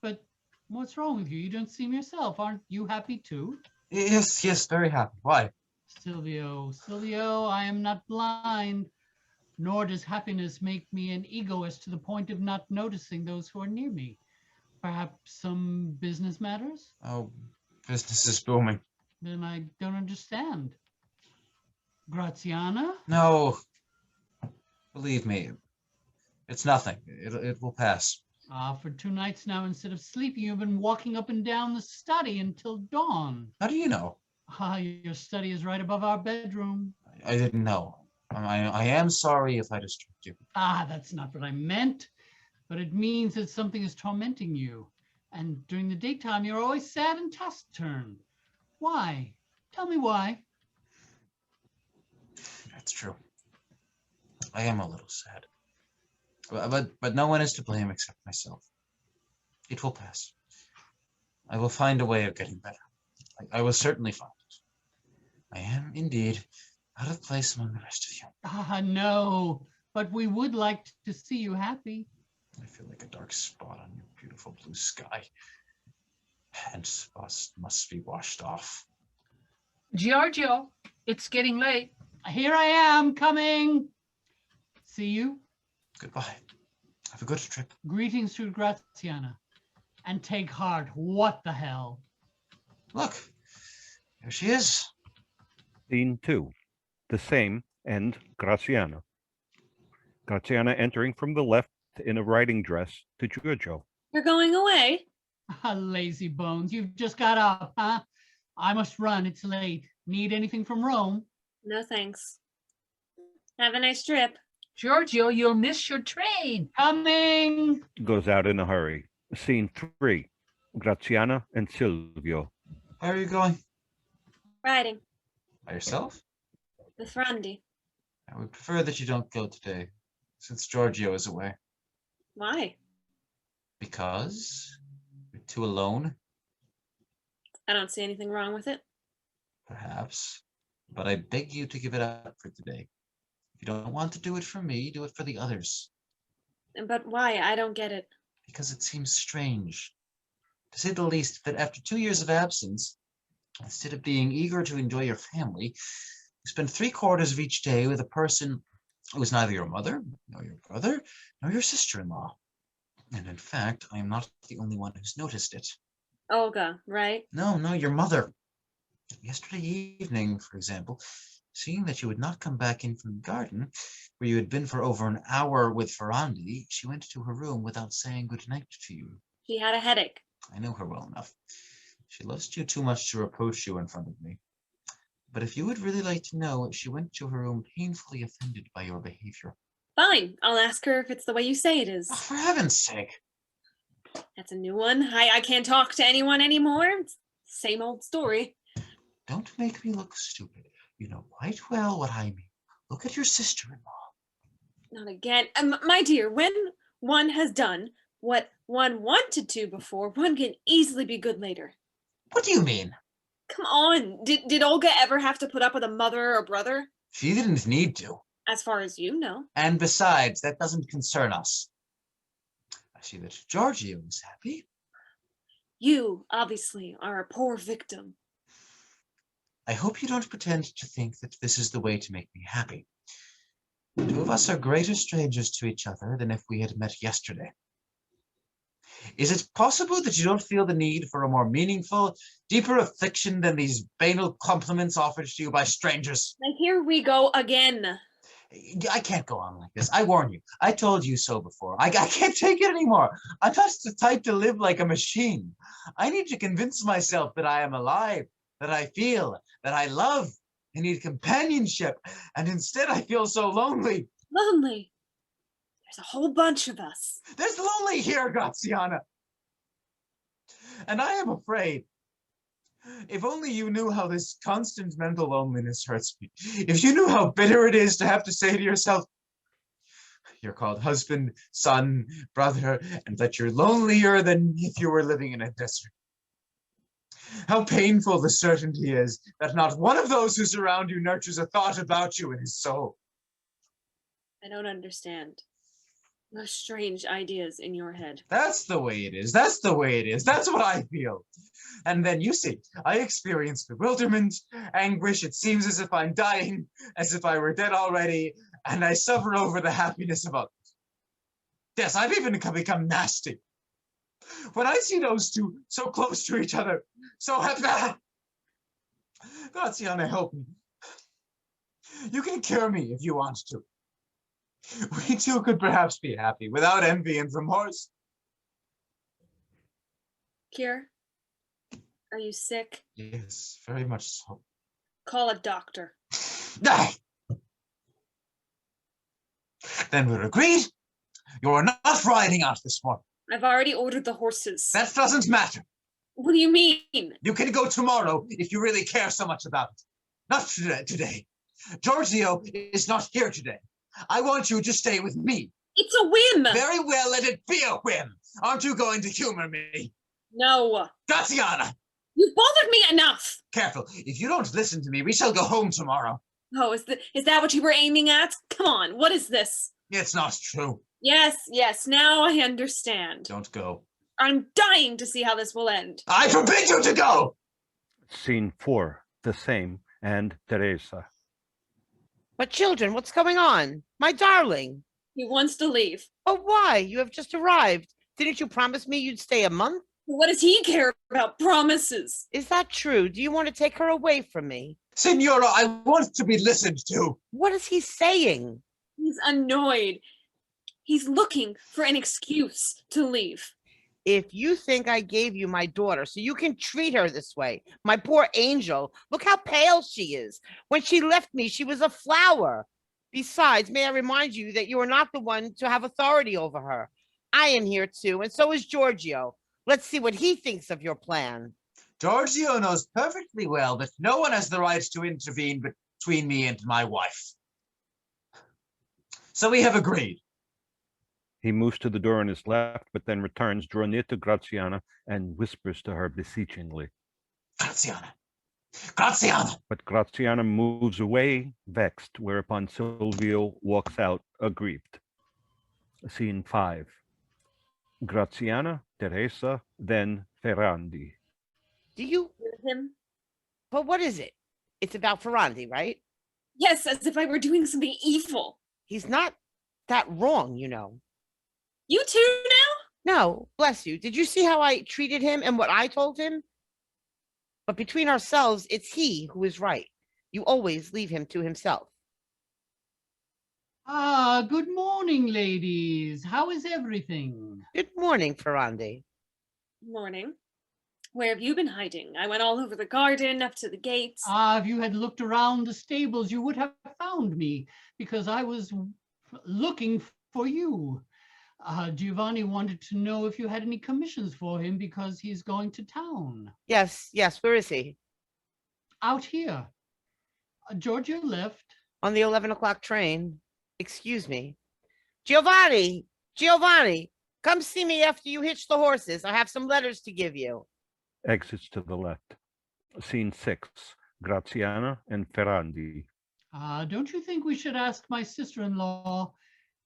But what's wrong with you? You don't seem yourself. Aren't you happy too? Yes, very happy. Why? Silvio, I am not blind. Nor does happiness make me an egoist to the point of not noticing those who are near me. Perhaps some business matters? Oh, business is booming. Then I don't understand. Graziana? No. Believe me, it's nothing. It will pass. For 2 nights now, instead of sleeping, you've been walking up and down the study until dawn. How do you know? Your study is right above our bedroom. I didn't know. I am sorry if I disturbed you. That's not what I meant. But it means that something is tormenting you. And during the daytime, you're always sad and taciturn. Why? Tell me why. That's true. I am a little sad. But no one is to blame except myself. It will pass. I will find a way of getting better. I will certainly find it. I am indeed out of place among the rest of you. No, but we would like to see you happy. I feel like a dark spot on your beautiful blue sky. And spots must be washed off. Giorgio, it's getting late. Here I am, coming. See you. Goodbye. Have a good trip. Greetings to Graziana. And take heart. What the hell? Look, there she is. Scene 2. The same, and Graziana. Graziana entering from the left in a riding dress to Giorgio. You're going away? Lazy bones, you've just got up, huh? I must run, it's late. Need anything from Rome? No, thanks. Have a nice trip. Giorgio, you'll miss your train. Coming! Goes out in a hurry. Scene 3. Graziana and Silvio. How are you going? Riding. By yourself? With Ferrandi. I would prefer that you don't go today, since Giorgio is away. Why? Because you're too alone, I don't see anything wrong with it. perhaps. But I beg you to give it up for today. If you don't want to do it for me, do it for the others. But why? I don't get it. Because it seems strange, to say the least, that after 2 years of absence, instead of being eager to enjoy your family, you spend 3/4 of each day with a person who is neither your mother, nor your brother, nor your sister-in-law. And in fact, I am not the only one who's noticed it. Olga, right? No, your mother. Yesterday evening, for example, seeing that you had not come back in from the garden, where you had been for over an hour with Ferrandi, she went to her room without saying good night to you. He had a headache. I know her well enough. She loves you too much to reproach you in front of me. But if you would really like to know, she went to her room painfully offended by your behavior. Fine. I'll ask her if it's the way you say it is. Oh, for heaven's sake. That's a new one. I can't talk to anyone anymore. It's same old story. Don't make me look stupid. You know quite well what I mean. Look at your sister-in-law. Not again. My dear, when one has done what one wanted to before, one can easily be good later. What do you mean? Come on. Did Olga ever have to put up with a mother or brother? She didn't need to. As far as you know. And besides, that doesn't concern us. I see that Giorgio is happy. You, obviously, are a poor victim. I hope you don't pretend to think that this is the way to make me happy. The two of us are greater strangers to each other than if we had met yesterday. Is it possible that you don't feel the need for a more meaningful, deeper affection than these banal compliments offered to you by strangers? Now here we go again. I can't go on like this. I warn you. I told you so before. I can't take it anymore. I'm not the type to live like a machine. I need to convince myself that I am alive, that I feel, that I love. I need companionship. And instead I feel so lonely. Lonely? There's a whole bunch of us. There's lonely here, Graziana. And I am afraid. If only you knew how this constant mental loneliness hurts me. If you knew how bitter it is to have to say to yourself, you're called husband, son, brother, and that you're lonelier than if you were living in a desert. How painful the certainty is that not one of those who surround you nurtures a thought about you in his soul. I don't understand. Those strange ideas in your head. That's the way it is. That's the way it is. That's what I feel. And then you see, I experience bewilderment, anguish. It seems as if I'm dying, as if I were dead already, and I suffer over the happiness of others. Yes, I've even become nasty. When I see those two so close to each other, so happy. Graziana, help me. You can cure me if you want to. We two could perhaps be happy without envy and remorse. Kier, are you sick? Yes, very much so. Call a doctor. Ah! Then we're agreed. You're not riding out this morning. I've already ordered the horses. That doesn't matter. What do you mean? You can go tomorrow if you really care so much about it. Not today. Giorgio is not here today. I want you to stay with me. It's a whim. Very well, let it be a whim. Aren't you going to humor me? No. Graziana! You've bothered me enough. Careful. If you don't listen to me, we shall go home tomorrow. Oh, is that what you were aiming at? Come on, what is this? It's not true. Yes, now I understand. Don't go. I'm dying to see how this will end. I forbid you to go! Scene 4, the same, and Teresa. But children, what's going on? My darling. He wants to leave. But why? You have just arrived. Didn't you promise me you'd stay a month? What does he care about promises? Is that true? Do you want to take her away from me? Signora, I want to be listened to. What is he saying? He's annoyed. He's looking for an excuse to leave. If you think I gave you my daughter so you can treat her this way, my poor angel, look how pale she is. When she left me, she was a flower. Besides, may I remind you that you are not the one to have authority over her. I am here too, and so is Giorgio. Let's see what he thinks of your plan. Giorgio knows perfectly well that no one has the right to intervene between me and my wife. So we have agreed. He moves to the door on his left, but then returns, draws near to Graziana, and whispers to her beseechingly. Graziana! Graziana! But Graziana moves away, vexed, whereupon Silvio walks out, aggrieved. Scene 5. Graziana, Teresa, then Ferrandi. Do you? Him? But what is it? It's about Ferrandi, right? Yes, as if I were doing something evil. He's not that wrong, you know. You too now? No, bless you. Did you see how I treated him and what I told him? But between ourselves, it's he who is right. You always leave him to himself. Ah, good morning, ladies. How is everything? Good morning, Ferrandi. Morning. Where have you been hiding? I went all over the garden, up to the gates. Ah, if you had looked around the stables, you would have found me, because I was looking for you. Giovanni wanted to know if you had any commissions for him, because he's going to town. Yes, where is he? Out here. Giorgio left. On the 11 o'clock train. Excuse me. Giovanni, come see me after you hitch the horses. I have some letters to give you. Exits to the left. Scene 6. Graziana and Ferrandi. Don't you think we should ask my sister-in-law?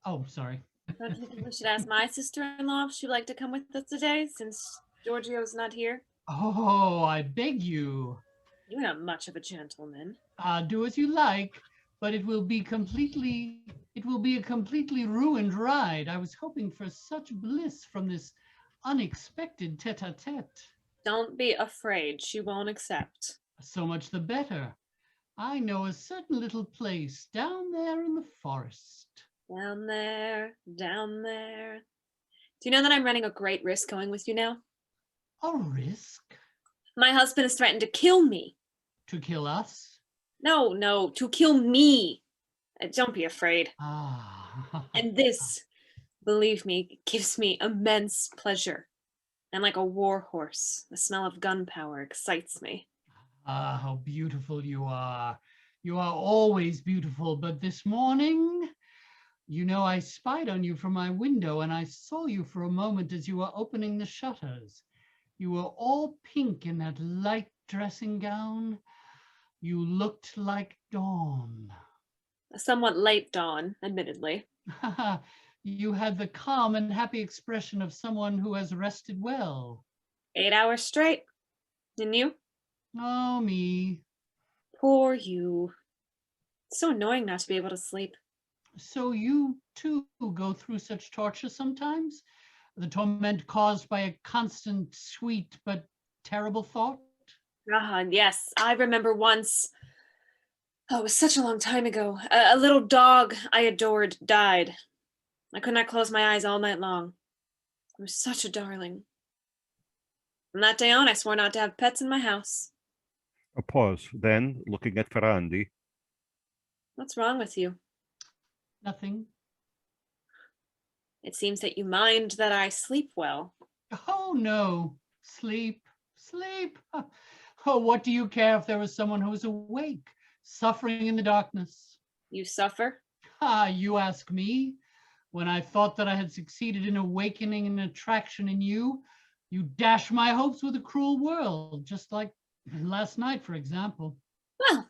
Oh, sorry. Don't you think we should ask my sister-in-law if she'd like to come with us today, since Giorgio's not here? Oh, I beg you. You're not much of a gentleman. Do as you like, but it will be a completely ruined ride. I was hoping for such bliss from this unexpected tete-a-tete. Don't be afraid, she won't accept. So much the better. I know a certain little place down there in the forest. Down there, down there. Do you know that I'm running a great risk going with you now? A risk? My husband has threatened to kill me. To kill us? No, to kill me. Don't be afraid. Ah. And this, believe me, gives me immense pleasure. I'm like a war horse. The smell of gunpowder excites me. Ah, how beautiful you are. You are always beautiful, but this morning, you know, I spied on you from my window and I saw you for a moment as you were opening the shutters. You were all pink in that light dressing gown. You looked like dawn. A somewhat late dawn, admittedly. You had the calm and happy expression of someone who has rested well. 8 hours straight. And you? Oh, me. Poor you. It's so annoying not to be able to sleep. So you, too, go through such torture sometimes? The torment caused by a constant, sweet, but terrible thought? Yes. I remember once, it was such a long time ago, a little dog I adored died. I could not close my eyes all night long. It was such a darling. From that day on, I swore not to have pets in my house. A pause. Then, looking at Ferrandi. What's wrong with you? Nothing. It seems that you mind that I sleep well. Oh, no. Sleep. Oh, what do you care if there was someone who was awake, suffering in the darkness? You suffer? You ask me. When I thought that I had succeeded in awakening an attraction in you, you dashed my hopes with a cruel world, just like last night, for example. Well,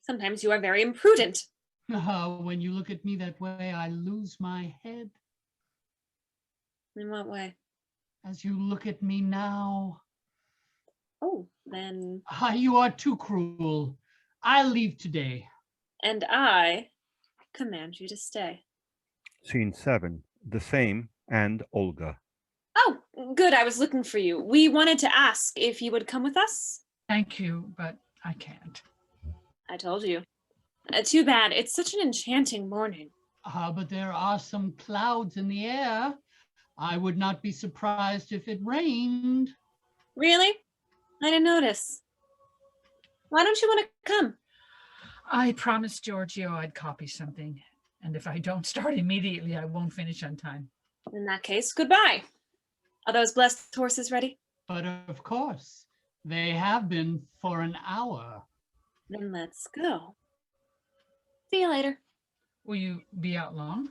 sometimes you are very imprudent. When you look at me that way, I lose my head. In what way? As you look at me now. Oh, then... You are too cruel. I'll leave today. And I command you to stay. Scene 7. The same and Olga. Oh, good. I was looking for you. We wanted to ask if you would come with us. Thank you, but I can't. I told you. Too bad. It's such an enchanting morning. But there are some clouds in the air. I would not be surprised if it rained. Really? I didn't notice. Why don't you want to come? I promised Giorgio I'd copy something, and if I don't start immediately, I won't finish on time. In that case, goodbye. Are those blessed horses ready? But of course, they have been for an hour. Then let's go. See you later. Will you be out long?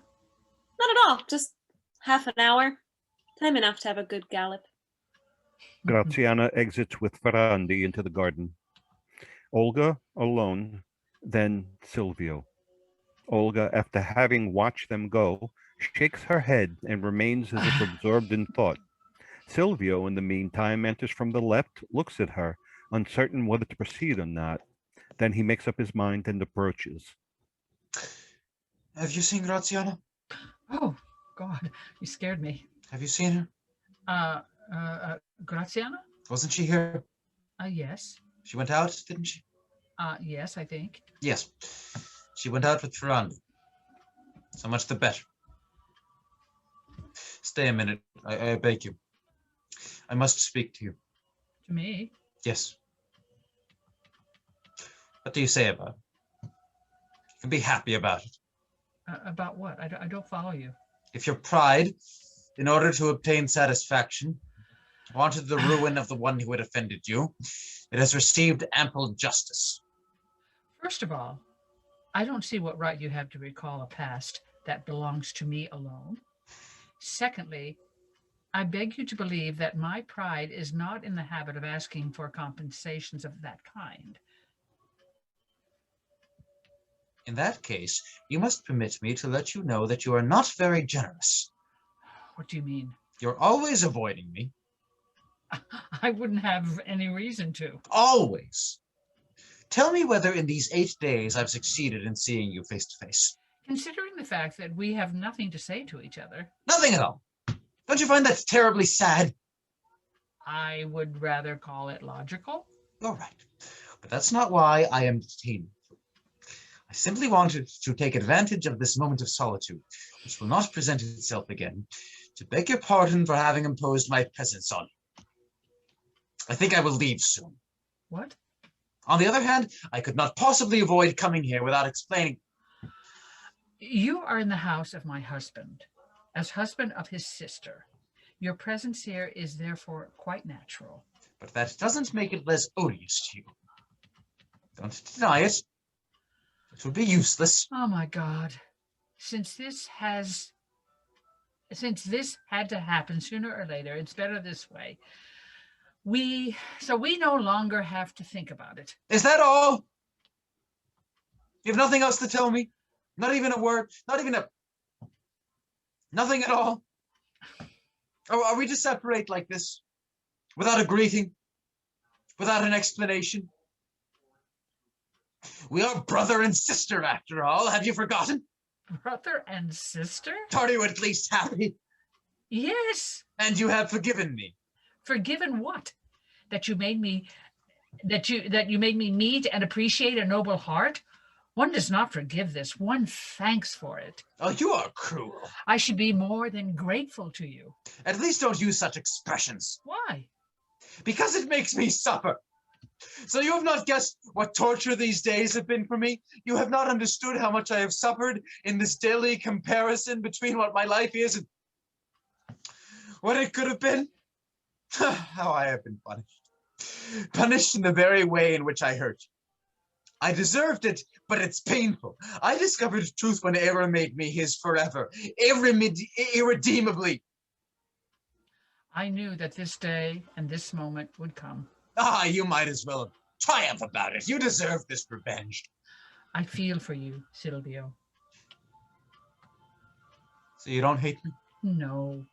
Not at all. Just half an hour. Time enough to have a good gallop. Graziana exits with Ferrandi into the garden. Olga alone, then Silvio. Olga, after having watched them go, shakes her head and remains as if absorbed in thought. Silvio, in the meantime, enters from the left, looks at her, uncertain whether to proceed or not. Then he makes up his mind and approaches. Have you seen Graziana? Oh, God, you scared me. Have you seen her? Graziana? Wasn't she here? Yes. She went out, didn't she? Yes, I think. Yes. She went out with Ferrandi. So much the better. Stay a minute, I beg you. I must speak to you. To me? Yes. What do you say about it? You can be happy about it. About what? I don't follow you. If your pride, in order to obtain satisfaction, wanted the ruin of the one who had offended you, it has received ample justice. First of all, I don't see what right you have to recall a past that belongs to me alone. Secondly, I beg you to believe that my pride is not in the habit of asking for compensations of that kind. In that case, you must permit me to let you know that you are not very generous. What do you mean? You're always avoiding me. I wouldn't have any reason to. Always. Tell me whether in these 8 days I've succeeded in seeing you face to face. Considering the fact that we have nothing to say to each other. Nothing at all. Don't you find that terribly sad? I would rather call it logical. You're right. But that's not why I am detaining you. I simply wanted to take advantage of this moment of solitude, which will not present itself again, to beg your pardon for having imposed my presence on you. I think I will leave soon. What? On the other hand, I could not possibly avoid coming here without explaining. You are in the house of my husband, as husband of his sister. Your presence here is therefore quite natural. But that doesn't make it less odious to you. Don't deny it. It would be useless. Oh my God. Since this had to happen sooner or later, it's better this way. So we no longer have to think about it. Is that all? You have nothing else to tell me? Not even a word? Nothing at all? Are we to separate like this? Without a greeting? Without an explanation? We are brother and sister after all. Have you forgotten? Brother and sister? Are you at least happy? Yes. And you have forgiven me. Forgiven what? That you made me meet and appreciate a noble heart? One does not forgive this. One thanks for it. Oh, you are cruel. I should be more than grateful to you. At least don't use such expressions. Why? Because it makes me suffer. So you have not guessed what torture these days have been for me? You have not understood how much I have suffered in this daily comparison between what my life is and what it could have been? How I have been punished. Punished in the very way in which I hurt you. I deserved it, but it's painful. I discovered truth when error made me his forever, irredeemably. I knew that this day and this moment would come. Ah, you might as well triumph about it. You deserve this revenge. I feel for you, Silvio. So you don't hate me? No.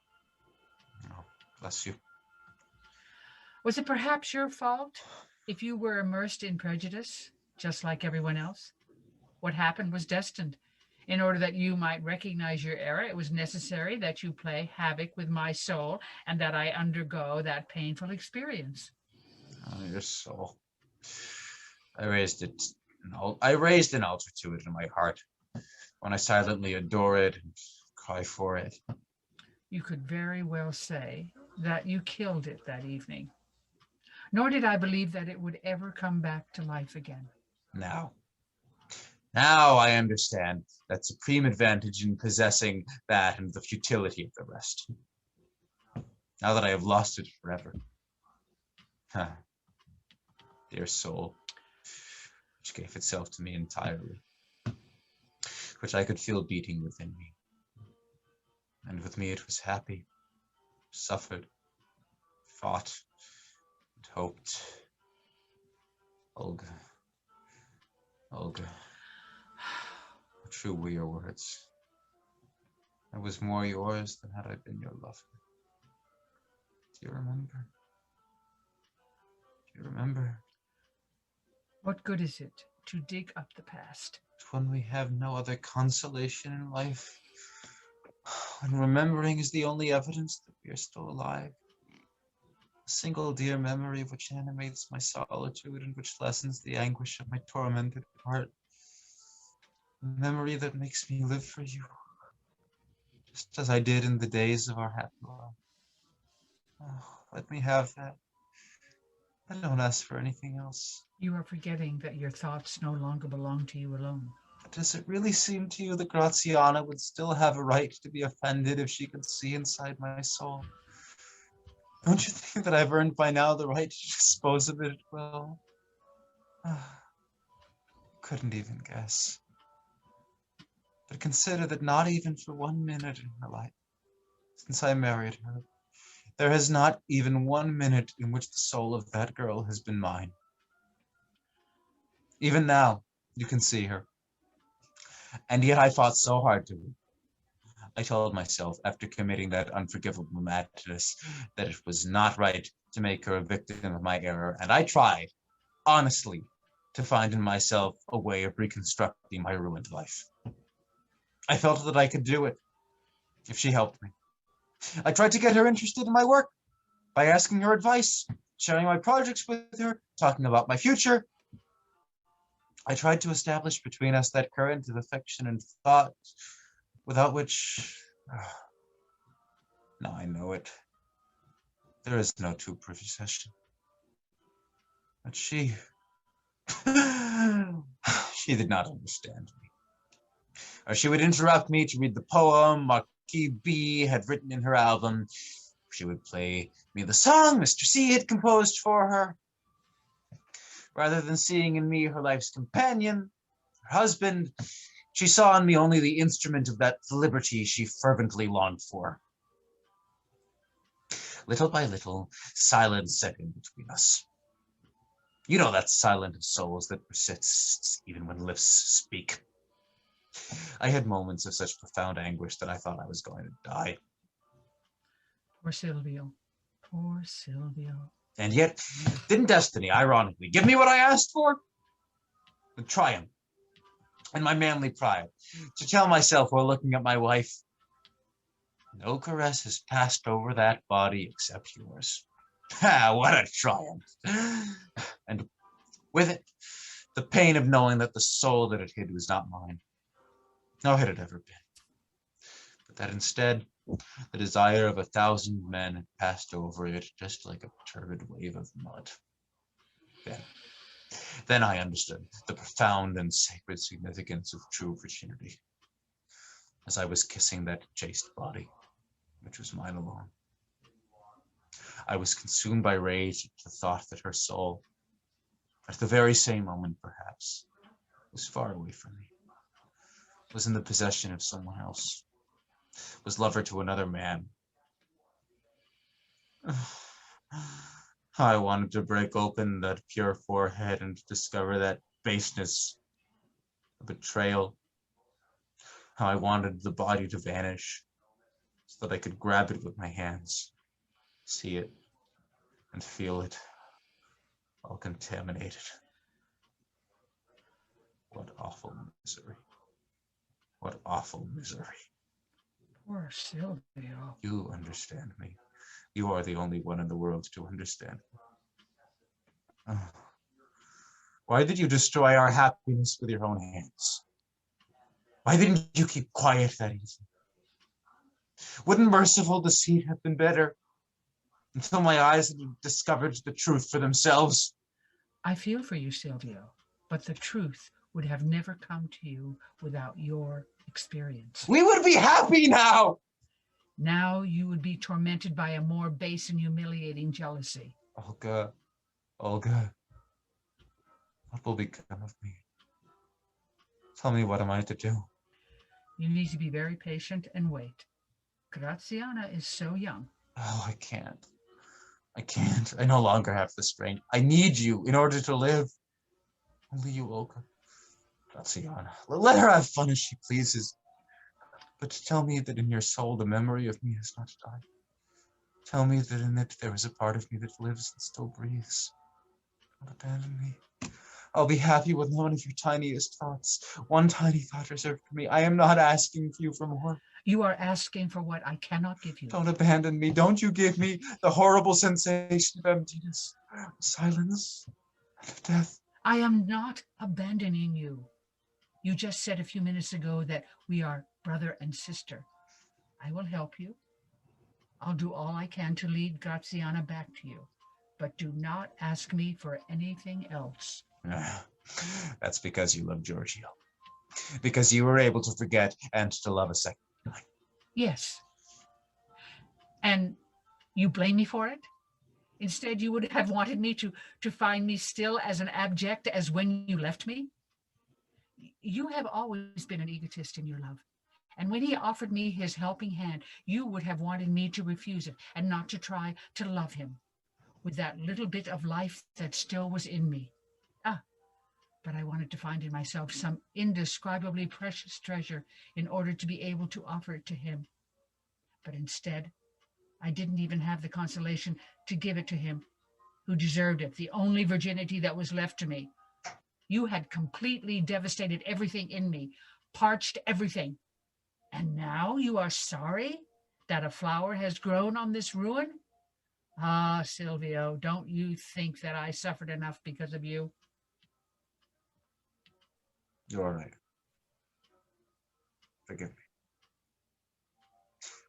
Oh, bless you. Was it perhaps your fault if you were immersed in prejudice, just like everyone else? What happened was destined. In order that you might recognize your error, it was necessary that you play havoc with my soul and that I undergo that painful experience. Oh, your soul. I raised an altar to it in my heart when I silently adore it and cry for it. You could very well say that you killed it that evening. Nor did I believe that it would ever come back to life again. Now I understand that supreme advantage in possessing that and the futility of the rest. Now that I have lost it forever. Dear soul, which gave itself to me entirely. which I could feel beating within me. And with me it was happy, suffered, fought, and hoped. Olga, Olga, how true were your words. I was more yours than had I been your lover. Do you remember? Do you remember? What good is it to dig up the past? When we have no other consolation in life, when remembering is the only evidence that we are still alive, a single dear memory which animates my solitude and which lessens the anguish of my tormented heart, a memory that makes me live for you, just as I did in the days of our happy love. Oh, let me have that. I don't ask for anything else. You are forgetting that your thoughts no longer belong to you alone. But does it really seem to you that Graziana would still have a right to be offended if she could see inside my soul? Don't you think that I've earned by now the right to dispose of it at will? Couldn't even guess. But consider that not even for 1 minute in her life, since I married her, there has not even 1 minute in which the soul of that girl has been mine. Even now, you can see her. And yet I fought so hard to. I told myself, after committing that unforgivable madness, that it was not right to make her a victim of my error, and I tried, honestly, to find in myself a way of reconstructing my ruined life. I felt that I could do it, if she helped me. I tried to get her interested in my work by asking her advice, sharing my projects with her, talking about my future. I tried to establish between us that current of affection and thought, without which, now I know it, there is no true procession. But she did not understand me. Or she would interrupt me to read the poem Marquis B had written in her album. She would play me the song Mr. C had composed for her. Rather than seeing in me her life's companion, her husband, she saw in me only the instrument of that liberty she fervently longed for. Little by little, silence set in between us. You know that silence of souls that persists even when lips speak. I had moments of such profound anguish that I thought I was going to die. Poor Silvio. Poor Silvio. And yet, didn't destiny, ironically, give me what I asked for? The triumph and my manly pride, to tell myself while looking at my wife, no caress has passed over that body except yours. What a triumph. And with it, the pain of knowing that the soul that it hid was not mine, nor had it ever been, but that instead, the desire of 1,000 men had passed over it just like a turbid wave of mud. Then I understood the profound and sacred significance of true virginity, as I was kissing that chaste body, which was mine alone. I was consumed by rage at the thought that her soul, at the very same moment perhaps, was far away from me, was in the possession of someone else, was lover to another man. I wanted to break open that pure forehead and discover that baseness, a betrayal. How I wanted the body to vanish so that I could grab it with my hands, see it, and feel it, all contaminated. What awful misery. What awful misery. Poor Silvio. You understand me. You are the only one in the world to understand me. Oh. Why did you destroy our happiness with your own hands? Why didn't you keep quiet that evening? Wouldn't merciful deceit have been better until my eyes had discovered the truth for themselves? I feel for you, Silvio, but the truth would have never come to you without your experience. We would be happy now! Now you would be tormented by a more base and humiliating jealousy. Olga, Olga, what will become of me? Tell me, what am I to do? You need to be very patient and wait. Graziana is so young. Oh, I can't. I can't. I no longer have the strength. I need you in order to live. Only you, Olga. Graziana. Let her have fun as she pleases. But tell me that in your soul the memory of me has not died. Tell me that in it there is a part of me that lives and still breathes. Don't abandon me. I'll be happy with one of your tiniest thoughts. One tiny thought reserved for me. I am not asking you for more. You are asking for what I cannot give you. Don't abandon me. Don't you give me the horrible sensation of emptiness, silence, and of death. I am not abandoning you. You just said a few minutes ago that we are brother and sister. I will help you. I'll do all I can to lead Graziana back to you, but do not ask me for anything else. That's because you love Giorgio. Because you were able to forget and to love a second time. Yes. And you blame me for it? Instead, you would have wanted me to find me still as an abject as when you left me? You have always been an egotist in your love. And when he offered me his helping hand, you would have wanted me to refuse it and not to try to love him with that little bit of life that still was in me. But I wanted to find in myself some indescribably precious treasure in order to be able to offer it to him. But instead, I didn't even have the consolation to give it to him, who deserved it, the only virginity that was left to me. You had completely devastated everything in me, parched everything. And now you are sorry that a flower has grown on this ruin? Ah, Silvio, don't you think that I suffered enough because of you? You're all right. Forgive me.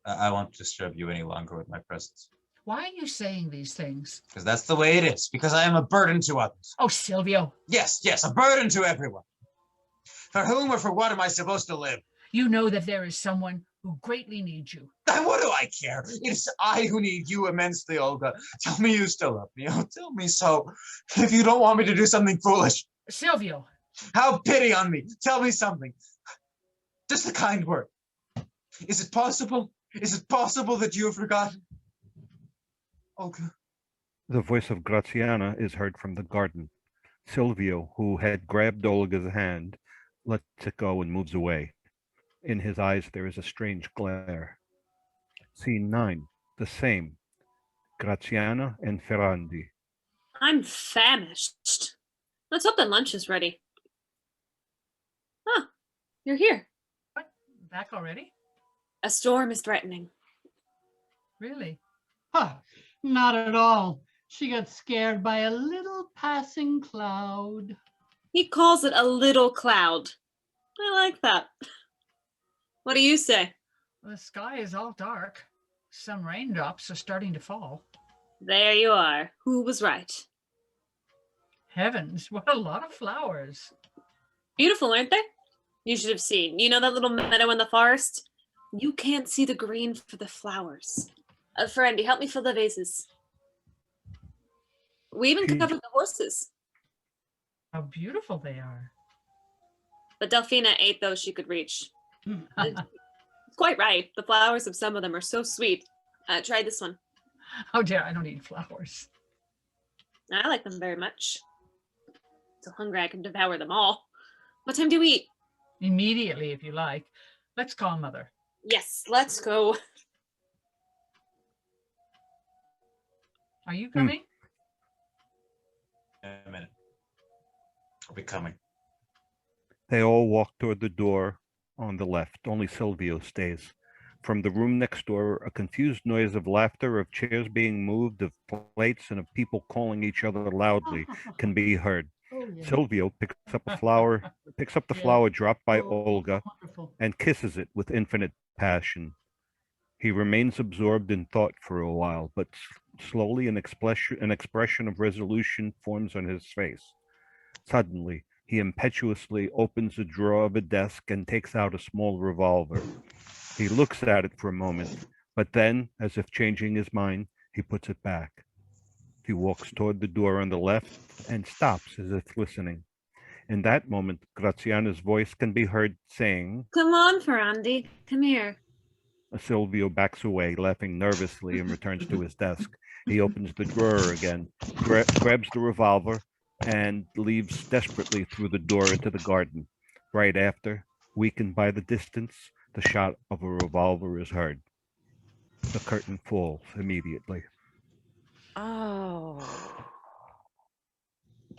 I won't disturb you any longer with my presence. Why are you saying these things? Because that's the way it is. Because I am a burden to others. Oh, Silvio. Yes, a burden to everyone. For whom or for what am I supposed to live? You know that there is someone who greatly needs you. And what do I care? It's I who need you immensely, Olga. Tell me you still love me. Oh, tell me so. If you don't want me to do something foolish. Silvio. Have pity on me. Tell me something. Just a kind word. Is it possible? Is it possible that you have forgotten? Olga. The voice of Graziana is heard from the garden. Silvio, who had grabbed Olga's hand, lets it go and moves away. In his eyes there is a strange glare. Scene 9. The same. Graziana and Ferrandi. I'm famished. Let's hope that lunch is ready. Ah, you're here. What? Back already? A storm is threatening. Really? Not at all. She got scared by a little passing cloud. He calls it a little cloud. I like that. What do you say? The sky is all dark. Some raindrops are starting to fall. There you are. Who was right? Heavens, what a lot of flowers. Beautiful, aren't they? You should have seen. You know that little meadow in the forest? You can't see the green for the flowers. Ferrandi, help me fill the vases. We even covered the horses. How beautiful they are. But Delphina ate those she could reach. Quite right. The flowers of some of them are so sweet. Try this one. How dare I don't eat flowers. I like them very much. So hungry I can devour them all. What time do we eat? Immediately, if you like. Let's call Mother. Yes, let's go. Are you coming? In a minute. I'll be coming. They all walk toward the door on the left. Only Silvio stays. From the room next door, a confused noise of laughter, of chairs being moved, of plates, and of people calling each other loudly can be heard. Oh, yeah. Silvio picks up the flower dropped by Olga Wonderful. and kisses it with infinite passion. He remains absorbed in thought for a while, but slowly an expression of resolution forms on his face. Suddenly, he impetuously opens a drawer of a desk and takes out a small revolver. He looks at it for a moment, but then, as if changing his mind, he puts it back. He walks toward the door on the left and stops as if listening. In that moment, Graziana's voice can be heard saying, Come on, Ferrandi, come here. Silvio backs away, laughing nervously, and returns to his desk. He opens the drawer again, grabs the revolver, and leaves desperately through the door into the garden. Right after, weakened by the distance, the shot of a revolver is heard. The curtain falls immediately. Oh.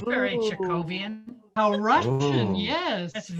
Very Boo. Chekhovian. How Russian, Oh. yes. That's